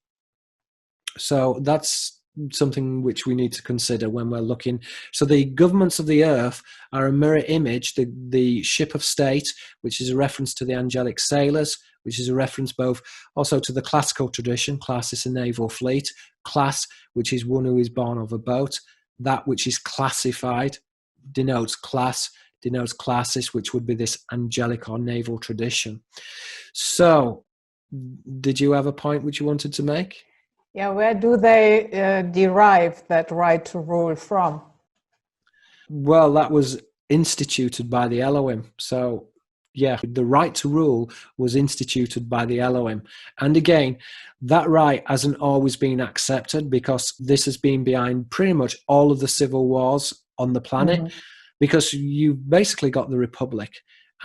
B: So that's something which we need to consider when we're looking. So the governments of the earth are a mirror image. The ship of state, which is a reference to the angelic sailors, which is a reference both also to the classical tradition. Class is a naval fleet. Class, which is one who is born of a boat. That which is classified denotes class, denotes classes, which would be this angelic or naval tradition. So, did you have a point which you wanted to make?
A: Yeah, where do they derive that right to rule from?
B: Well, that was instituted by the Elohim. So, yeah, the right to rule was instituted by the Elohim. And again, that right hasn't always been accepted, because this has been behind pretty much all of the civil wars on the planet, because you've basically got the Republic.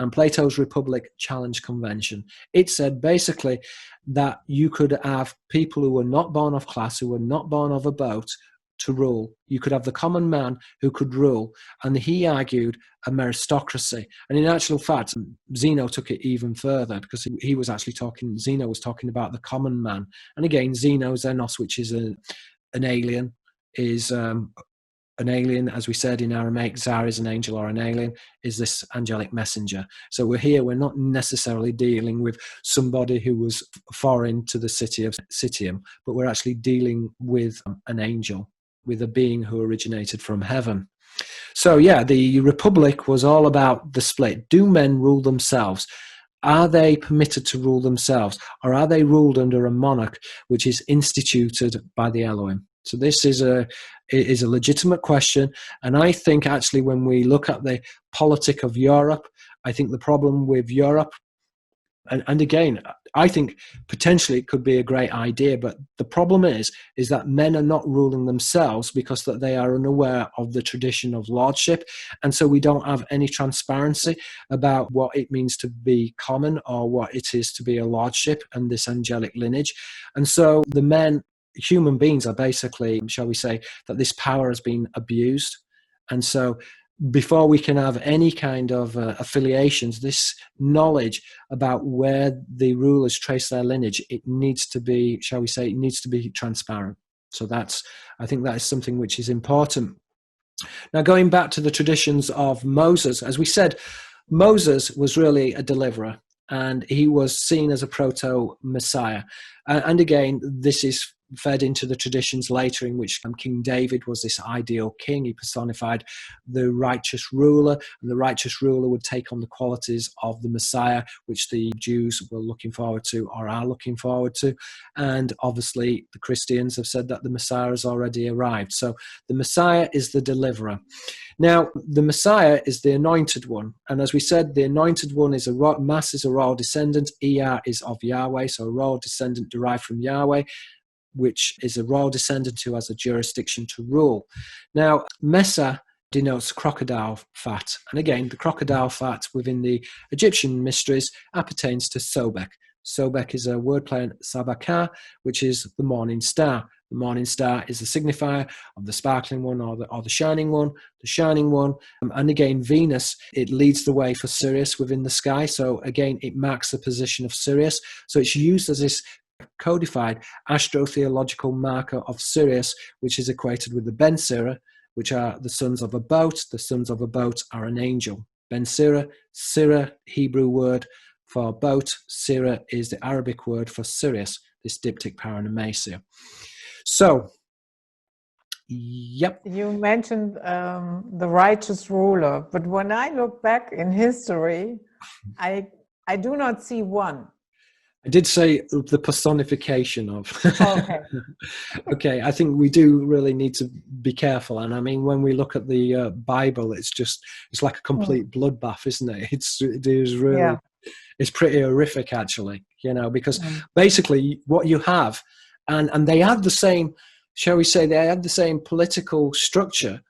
B: And Plato's Republic Challenge Convention. It said basically that you could have people who were not born of class, who were not born of a boat, to rule. You could have the common man who could rule. And he argued a meritocracy. And in actual fact, Zeno took it even further, because he was actually talking, Zeno was talking about the common man. And again, Zeno, Xenos, which is an alien, is an alien, as we said in Aramaic. Zar is an angel or an alien, is this angelic messenger. So we're not necessarily dealing with somebody who was foreign to the city of Citium, but we're actually dealing with an angel, with a being who originated from heaven. So yeah, the Republic was all about the split. Do men rule themselves? Are they permitted to rule themselves, or are they ruled under a monarch which is instituted by the Elohim? So this is a legitimate question. And I think actually when we look at the politic of Europe, I think the problem with Europe, and again, I think potentially it could be a great idea, but the problem is that men are not ruling themselves, because that they are unaware of the tradition of lordship. And so we don't have any transparency about what it means to be common, or what it is to be a lordship and this angelic lineage. And so the men, human beings, are basically, shall we say, that this power has been abused. And so before we can have any kind of affiliations, this knowledge about where the rulers trace their lineage, it needs to be, shall we say, it needs to be transparent. So I think that is something which is important. Now, going back to the traditions of Moses, as we said, Moses was really a deliverer, and he was seen as a proto-Messiah. And again, this is fed into the traditions later, in which King David was this ideal king. He personified the righteous ruler, and the righteous ruler would take on the qualities of the Messiah, which the Jews were looking forward to, or are looking forward to. And obviously the Christians have said that the Messiah has already arrived. So the Messiah is the deliverer. Now, the Messiah is the anointed one. And as we said, the anointed one is Mas is a royal descendant. Er is of Yahweh, so a royal descendant derived from Yahweh, which is a royal descendant who has a jurisdiction to rule. Now, Mesa denotes crocodile fat. And again, the crocodile fat within the Egyptian mysteries appertains to Sobek. Sobek is a wordplay on Sabaka, which is the morning star. The morning star is the signifier of the sparkling one, or the shining one, the shining one. And again, Venus, it leads the way for Sirius within the sky. So again, it marks the position of Sirius. So it's used as this codified astrotheological marker of Sirius, which is equated with the Ben Sira, which are the sons of a boat. The sons of a boat are an angel. Ben Sira, Sira, Hebrew word for boat. Sira is the Arabic word for Sirius, this diptych paranomasia. So, yep.
A: You mentioned the righteous ruler, but when I look back in history, I do not see one.
B: I did say the personification of.
A: Okay.
B: Okay, I think we do really need to be careful. And I mean, when we look at the Bible, it's like a complete bloodbath, isn't it? It is really, yeah. It's pretty horrific, actually, because basically what you have, and they have the same, shall we say, they have the same political structure.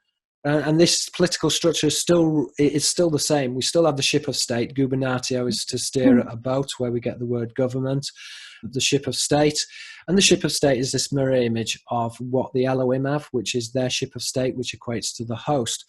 B: And this political structure is still the same. We still have the ship of state. Gubernatio is to steer a boat, where we get the word government. The ship of state. And the ship of state is this mirror image of what the Elohim have, which is their ship of state, which equates to the host.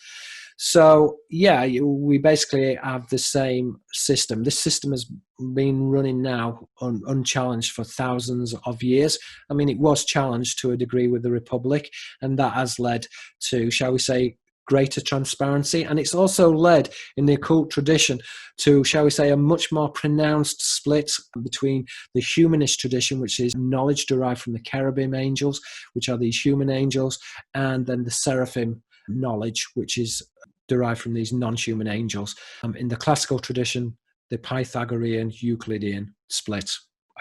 B: So, yeah, we basically have the same system. This system has been running now unchallenged for thousands of years. I mean, it was challenged to a degree with the Republic, and that has led to, shall we say, greater transparency. And it's also led in the occult tradition to, shall we say, a much more pronounced split between the humanist tradition, which is knowledge derived from the cherubim angels, which are these human angels, and then the Seraphim knowledge, which is derived from these non-human angels. In the classical tradition, the Pythagorean Euclidean split.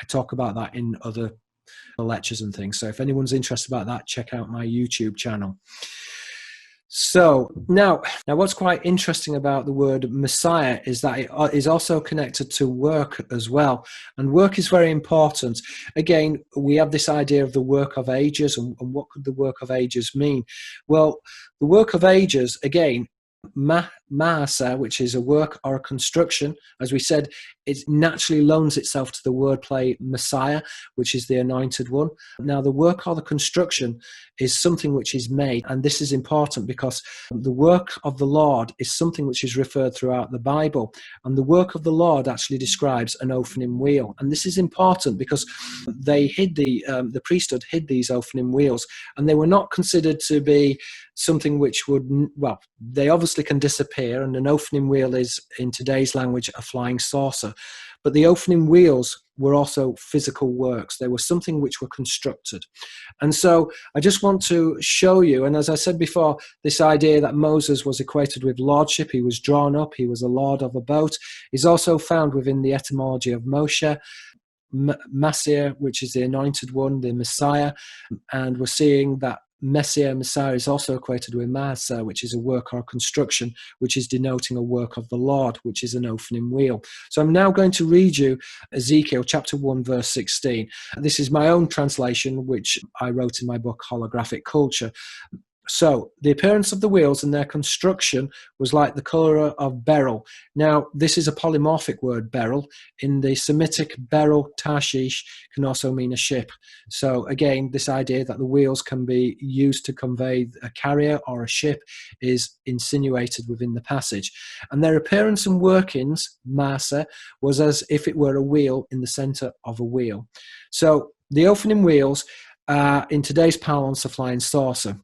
B: I talk about that in other lectures and things. So if anyone's interested about that, check out my YouTube channel. So now what's quite interesting about the word Messiah is that it is also connected to work as well. And work is very important. Again, we have this idea of the work of ages, and what could the work of ages mean? Well, the work of ages, again, Maasa, which is a work or a construction, as we said, it naturally loans itself to the wordplay Messiah, which is the anointed one. Now, the work or the construction is something which is made, and this is important because the work of the Lord is something which is referred throughout the Bible, and the work of the Lord actually describes an opening wheel. And this is important because they hid the priesthood hid these opening wheels, and they were not considered to be something which would, well, they obviously can disappear, and an opening wheel is, in today's language, a flying saucer. But the opening wheels were also physical works. They were something which were constructed. And so I just want to show you, and as I said before, this idea that Moses was equated with lordship, he was drawn up, he was a lord of a boat, is also found within the etymology of Moshe, Messiah, which is the anointed one, the Messiah, and we're seeing that Messiah is also equated with Maasa, which is a work or construction, which is denoting a work of the Lord, which is an opening wheel. So I'm now going to read you Ezekiel chapter 1, verse 16. This is my own translation, which I wrote in my book, Holographic Culture. So the appearance of the wheels and their construction was like the color of beryl. Now, this is a polymorphic word, beryl. In the Semitic, beryl, Tarshish, can also mean a ship. So again, this idea that the wheels can be used to convey a carrier or a ship is insinuated within the passage. And their appearance and workings, Masa, was as if it were a wheel in the center of a wheel. So the opening wheels, in today's parlance, a flying saucer.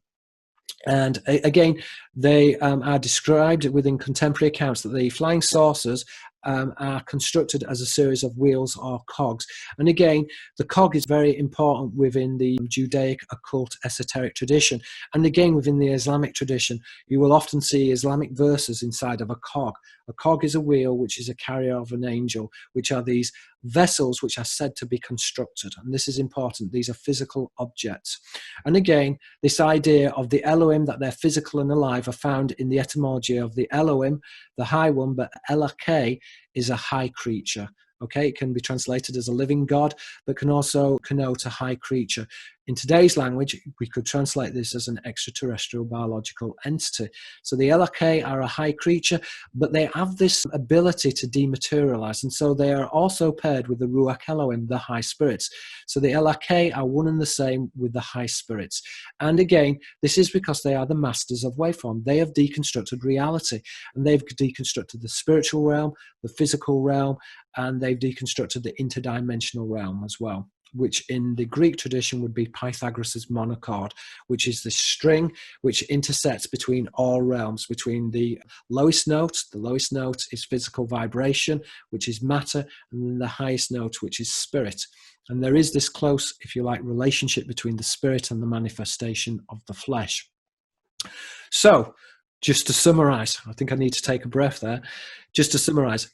B: And again, they are described within contemporary accounts that the flying saucers are constructed as a series of wheels or cogs. And again, the cog is very important within the Judaic occult esoteric tradition. And again, within the Islamic tradition, you will often see Islamic verses inside of a cog. A cog is a wheel, which is a carrier of an angel, which are these vessels which are said to be constructed. And this is important. These are physical objects. And again, this idea of the Elohim, that they're physical and alive, are found in the etymology of the Elohim, the high one, but Elakeh is a high creature. Okay, it can be translated as a living God, but can also connote a high creature. In today's language, we could translate this as an extraterrestrial biological entity. So the Elakeh are a high creature, but they have this ability to dematerialize, and so they are also paired with the Ruach Elohim, the high spirits. So the Elakeh are one and the same with the high spirits. And again, this is because they are the masters of waveform. They have deconstructed reality, and they've deconstructed the spiritual realm, the physical realm, and they've deconstructed the interdimensional realm as well, which in the Greek tradition would be Pythagoras' monochord, which is the string which intersects between all realms, between the lowest note is physical vibration, which is matter, and then the highest note, which is spirit. And there is this close, if you like, relationship between the spirit and the manifestation of the flesh. So, just to summarize, I think I need to take a breath there. Just to summarize,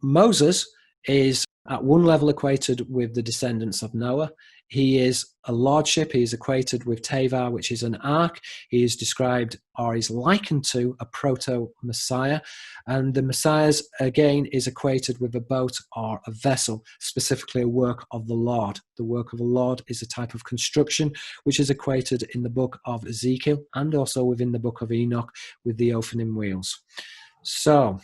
B: Moses is at one level equated with the descendants of Noah. He is a lordship. He is equated with Tevar, which is an ark. He is described or is likened to a proto-Messiah. And the Messiah's, again, is equated with a boat or a vessel, specifically a work of the Lord. The work of the Lord is a type of construction which is equated in the book of Ezekiel and also within the book of Enoch with the opening wheels. So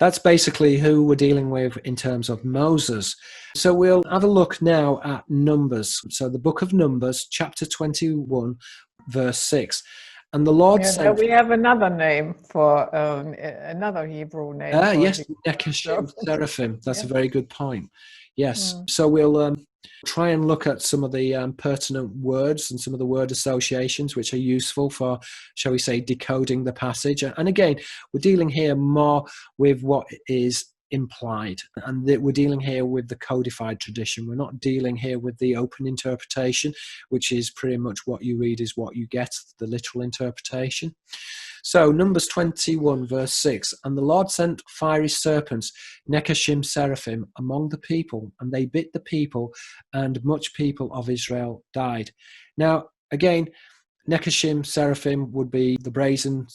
B: that's basically who we're dealing with in terms of Moses. So we'll have a look now at Numbers. So the book of Numbers, chapter 21, verse 6. And the Lord
A: Yeah,
B: sent...
A: we have another name for another Hebrew name for
B: yes,
A: the
B: Nekashim
A: serpent.
B: Seraphim. That's
A: Yeah.
B: a very good point. Yes.
A: Mm.
B: So we'll try and look at some of the pertinent words and some of the word associations which are useful for, shall we say, decoding the passage. And again, we're dealing here more with what is implied, and that we're dealing here with the codified tradition. We're not dealing here with the open interpretation, which is pretty much what you read is what you get, the literal interpretation. So Numbers 21 verse 6, and the Lord sent fiery serpents, Nekashim Seraphim, among the people, and they bit the people, and much people of Israel died. Now again, Nekashim Seraphim would be the brazen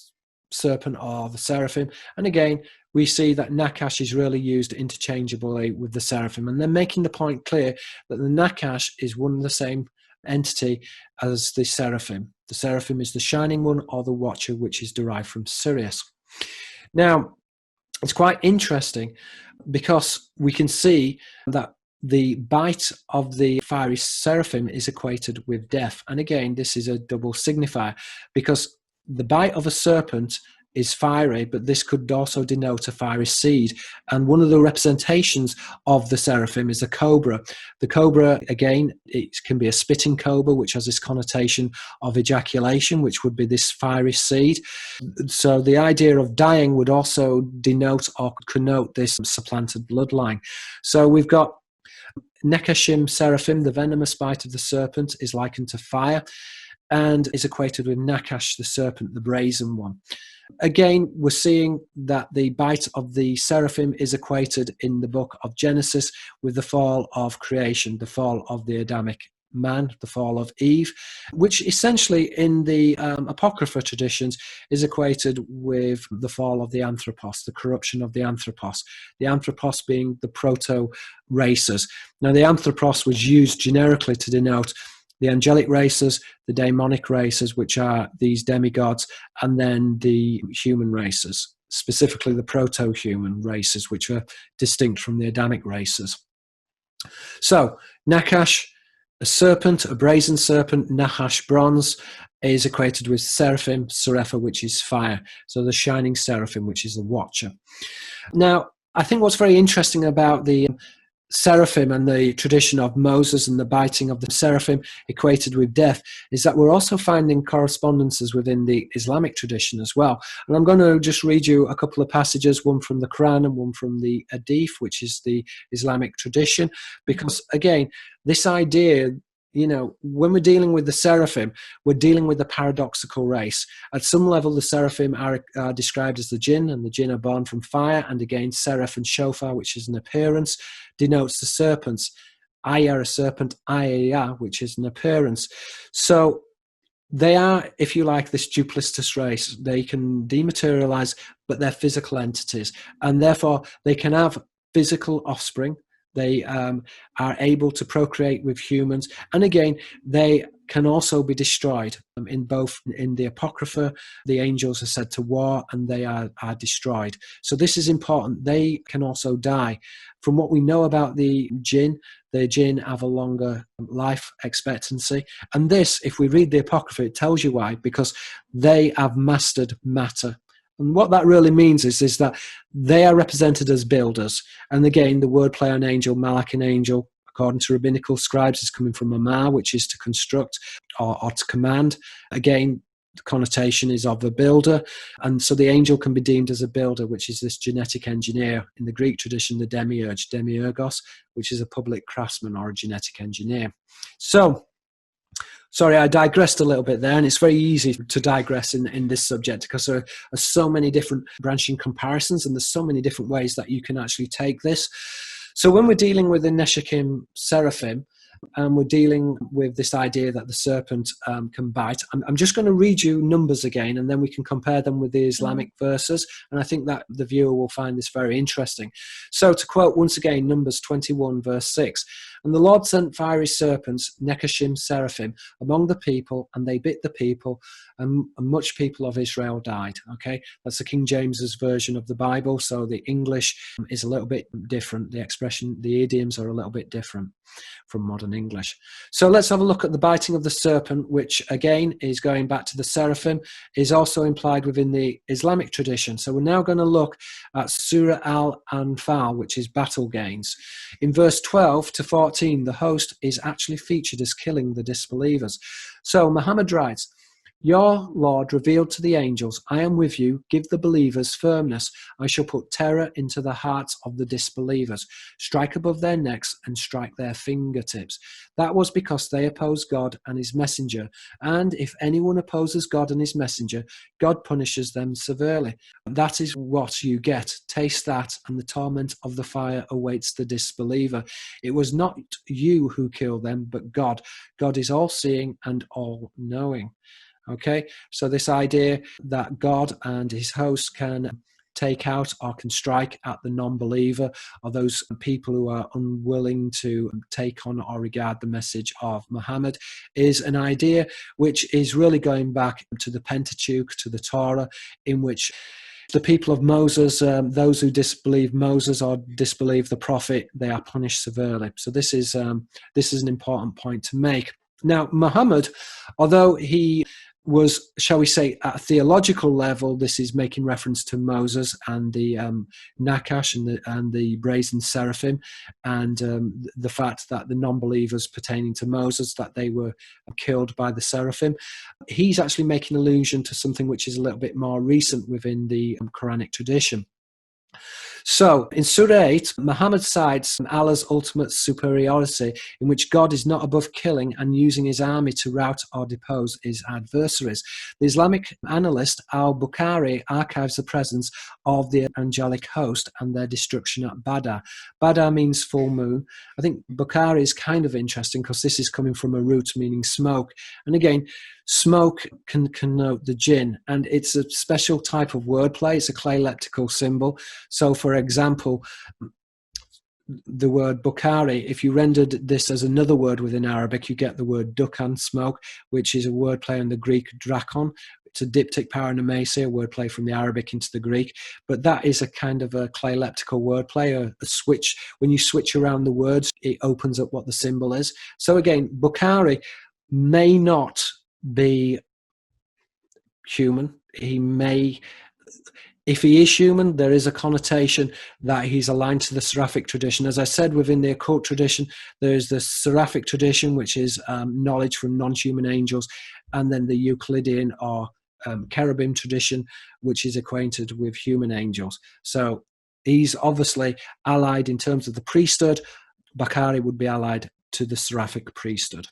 B: serpent or the seraphim, and again we see that Nakash is really used interchangeably with the seraphim, and they're making the point clear that the Nakash is one and the same entity as the seraphim. The seraphim is the shining one or the watcher, which is derived from Sirius. Now it's quite interesting because we can see that the bite of the fiery seraphim is equated with death, and again this is a double signifier because the bite of a serpent is fiery, but this could also denote a fiery seed. And one of the representations of the seraphim is a cobra. The cobra, again, it can be a spitting cobra, which has this connotation of ejaculation, which would be this fiery seed. So the idea of dying would also denote or connote this supplanted bloodline. So we've got Nekashim Seraphim, the venomous bite of the serpent, is likened to fire and is equated with Nakash, the serpent, the brazen one. Again, we're seeing that the bite of the seraphim is equated in the book of Genesis with the fall of creation, the fall of the Adamic man, the fall of Eve, which essentially in the Apocrypha traditions is equated with the fall of the Anthropos, the corruption of the Anthropos being the proto-races. Now, the Anthropos was used generically to denote the angelic races, the demonic races, which are these demigods, and then the human races, specifically the proto-human races, which are distinct from the Adamic races. So, Nakash, a serpent, a brazen serpent, Nahash, bronze, is equated with Seraphim, Serapha, which is fire. So the shining seraphim, which is the watcher. Now, I think what's very interesting about the seraphim and the tradition of Moses and the biting of the seraphim equated with death is that we're also finding correspondences within the Islamic tradition as well. And I'm going to just read you a couple of passages, one from the Quran and one from the Hadith, which is the Islamic tradition, because again, this idea, you know, when we're dealing with the seraphim, we're dealing with a paradoxical race. At some level, the seraphim are described as the jinn, and the jinn are born from fire. And again, seraph and shofar, which is an appearance, denotes the serpents. Ayah, a serpent, ayah, which is an appearance. So they are, if you like, this duplicitous race. They can dematerialize, but they're physical entities. And therefore, they can have physical offspring. They are able to procreate with humans. And again, they can also be destroyed. In the Apocrypha, the angels are said to war and they are destroyed. So this is important. They can also die. From what we know about the jinn have a longer life expectancy. And this, if we read the Apocrypha, it tells you why, because they have mastered matter. And what that really means is that they are represented as builders. And again, the wordplay on angel, malak and angel, according to rabbinical scribes, is coming from amar, which is to construct or to command. Again, the connotation is of a builder. And so the angel can be deemed as a builder, which is this genetic engineer. In the Greek tradition, the demiurge, demiurgos, which is a public craftsman or a genetic engineer. So, sorry, I digressed a little bit there, and it's very easy to digress in this subject because there are so many different branching comparisons and there's so many different ways that you can actually take this. So when we're dealing with the Neshakim Seraphim, and we're dealing with this idea that the serpent can bite, I'm just going to read you Numbers again, and then we can compare them with the Islamic verses, and I think that the viewer will find this very interesting. So to quote once again, Numbers 21 verse 6, and the Lord sent fiery serpents, Nekashim Seraphim, among the people, and they bit the people, and much people of Israel died. Okay, that's the King James's version of the Bible, so the English is a little bit different. The expression, the idioms are a little bit different. from modern English. So let's have a look at the biting of the serpent, which again is going back to the Seraphim, is also implied within the Islamic tradition. So we're now going to look at Surah Al-Anfal, which is battle gains. In verse 12 to 14, the host is actually featured as killing the disbelievers. So Muhammad writes, "Your Lord revealed to the angels, I am with you, give the believers firmness. I shall put terror into the hearts of the disbelievers, strike above their necks and strike their fingertips. That was because they opposed God and his messenger. And if anyone opposes God and his messenger, God punishes them severely. That is what you get. Taste that, and the torment of the fire awaits the disbeliever. It was not you who killed them, but God. God is all-seeing and all-knowing." Okay, so this idea that God and his host can take out or can strike at the non-believer, or those people who are unwilling to take on or regard the message of Muhammad, is an idea which is really going back to the Pentateuch, to the Torah, in which the people of Moses, those who disbelieve Moses or disbelieve the prophet, they are punished severely. So this is an important point to make. Now, Muhammad, although he was, shall we say, at a theological level, this is making reference to Moses and the Nakash and the brazen seraphim, and the fact that the non-believers pertaining to Moses, that they were killed by the seraphim. He's actually making allusion to something which is a little bit more recent within the Quranic tradition. So, in Surah 8, Muhammad cites Allah's ultimate superiority, in which God is not above killing and using his army to rout or depose his adversaries. The Islamic analyst al-Bukhari archives the presence of the angelic host and their destruction at Badr. Badr means full moon. I think Bukhari is kind of interesting because this is coming from a root meaning smoke. And again, smoke can connote the jinn, and it's a special type of wordplay. It's a clayleptical symbol. So, for example, the word Bukhari, if you rendered this as another word within Arabic, you get the word dukan, smoke, which is a wordplay on the Greek drakon. It's a diptych paronomasia, a wordplay from the Arabic into the Greek. But that is a kind of a clayleptical wordplay, a switch. When you switch around the words, it opens up what the symbol is. So again, Bukhari may not be human. He may, if he is human, there is a connotation that he's aligned to the Seraphic tradition. As I said, within the occult tradition, there is the Seraphic tradition, which is knowledge from non-human angels, and then the Euclidean or cherubim tradition, which is acquainted with human angels. So he's obviously allied in terms of the priesthood. Bukhari would be allied to the Seraphic priesthood.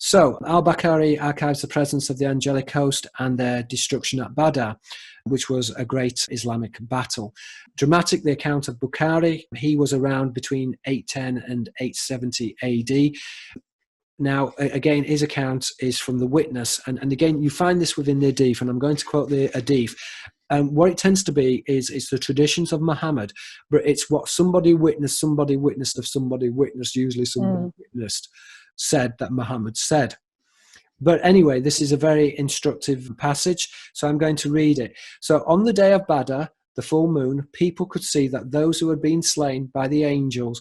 B: So al-Bukhari archives the presence of the angelic host and their destruction at Badr, which was a great Islamic battle. Dramatic, the account of Bukhari, he was around between 810 and 870 AD. Now, again, his account is from the witness. And again, you find this within the Hadith, and I'm going to quote the Hadith. What it tends to be is the traditions of Muhammad, but it's what somebody witnessed of somebody witnessed, usually somebody witnessed, said that Muhammad said. But anyway, this is a very instructive passage, so I'm going to read it. So, on the day of Badr, the full moon, people could see that those who had been slain by the angels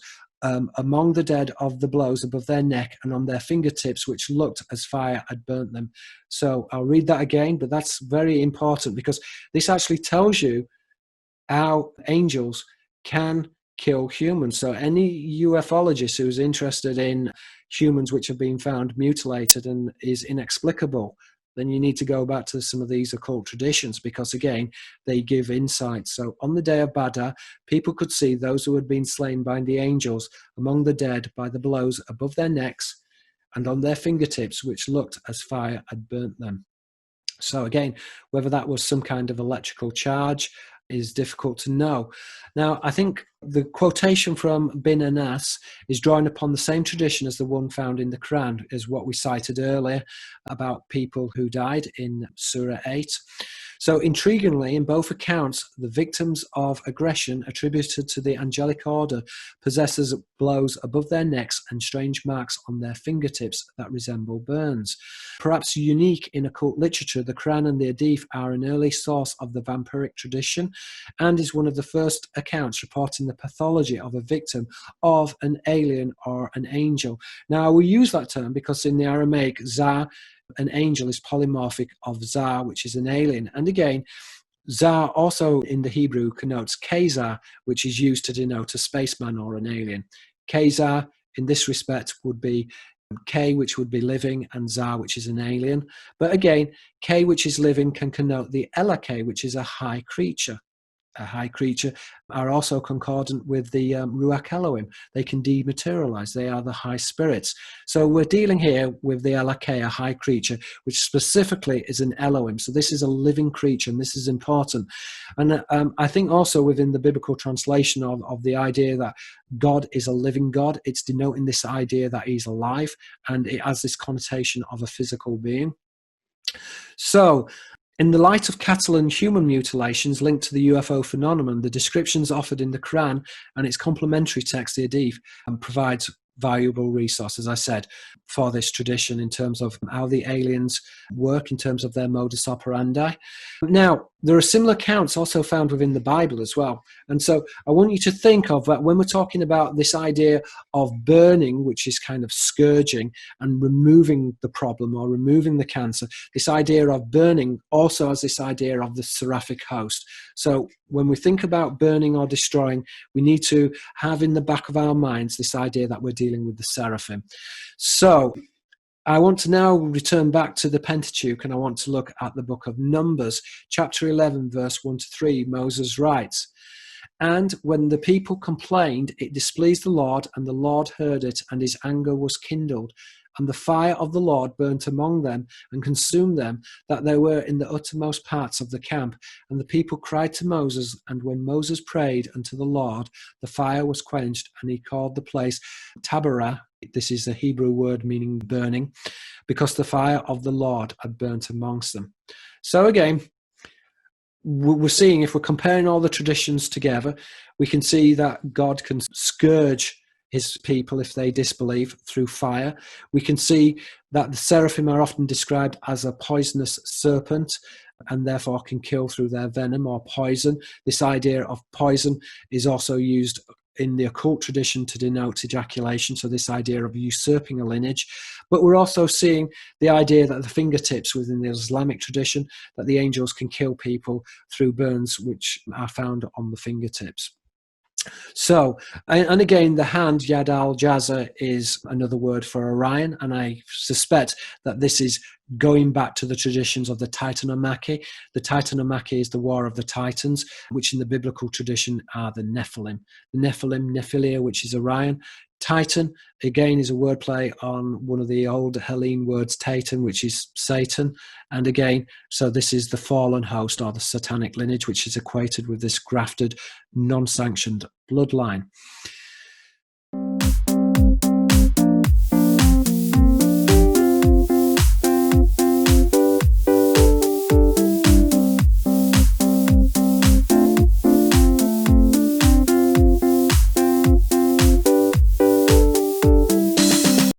B: among the dead of the blows above their neck and on their fingertips, which looked as fire had burnt them. So I'll read that again, but that's very important because this actually tells you how angels can kill humans. So any ufologist who is interested in humans which have been found mutilated and is inexplicable, then you need to go back to some of these occult traditions because, again, they give insight. So on the day of Badr, people could see those who had been slain by the angels among the dead by the blows above their necks and on their fingertips, which looked as fire had burnt them. So again, whether that was some kind of electrical charge is difficult to know. Now, I think the quotation from Bin Anas is drawing upon the same tradition as the one found in the Quran, as what we cited earlier about people who died in Surah 8. So intriguingly, in both accounts, the victims of aggression attributed to the angelic order possesses blows above their necks and strange marks on their fingertips that resemble burns. Perhaps unique in occult literature, the Quran and the Hadith are an early source of the vampiric tradition and is one of the first accounts reporting the pathology of a victim of an alien or an angel. Now, we use that term because in the Aramaic, Za, an angel, is polymorphic of Za, which is an alien. And again, Za also in the Hebrew connotes Kazar, which is used to denote a spaceman or an alien. Kazar, in this respect, would be K, which would be living, and Za, which is an alien. But again, K, which is living, can connote the Elake, which is a high creature. A high creature are also concordant with the Ruach Elohim. They can dematerialize. They are the high spirits. So we're dealing here with the Elakeh, a high creature, which specifically is an Elohim. So this is a living creature, and this is important. And I think also within the biblical translation of the idea that God is a living God, it's denoting this idea that he's alive, and it has this connotation of a physical being. So, in the light of cattle and human mutilations linked to the UFO phenomenon, the descriptions offered in the Quran and its complementary text, the Hadith, provides valuable resource, as I said, for this tradition in terms of how the aliens work, in terms of their modus operandi. Now, there are similar accounts also found within the Bible as well. And so I want you to think of that when we're talking about this idea of burning, which is kind of scourging and removing the problem or removing the cancer, this idea of burning also has this idea of the seraphic host. So when we think about burning or destroying, we need to have in the back of our minds this idea that we're dealing with the seraphim. So I want to now return back to the Pentateuch, and I want to look at the book of Numbers, chapter 11, verse 1 to 3. Moses writes, "And when the people complained, it displeased the Lord, and the Lord heard it, and his anger was kindled. And the fire of the Lord burnt among them and consumed them, that they were in the uttermost parts of the camp. And the people cried to Moses, and when Moses prayed unto the Lord, the fire was quenched, and he called the place Taberah." This is a Hebrew word meaning burning, because the fire of the Lord had burnt amongst them. So again, we're seeing, if we're comparing all the traditions together, we can see that God can scourge his people if they disbelieve through fire. We can see that the seraphim are often described as a poisonous serpent and therefore can kill through their venom or poison. This idea of poison is also used in the occult tradition to denote ejaculation, so this idea of usurping a lineage. But we're also seeing the idea that the fingertips within the Islamic tradition, that the angels can kill people through burns which are found on the fingertips. So, and again, the hand, Yad al-Jaza, is another word for Orion, and I suspect that this is going back to the traditions of the Titanomachy. The Titanomachy is the War of the Titans, which in the biblical tradition are the Nephilim. The Nephilim, Nephilia, which is Orion. Titan, again, is a wordplay on one of the old Hellene words, Titan, which is Satan. And again, so this is the fallen host or the satanic lineage, which is equated with this grafted, non-sanctioned bloodline.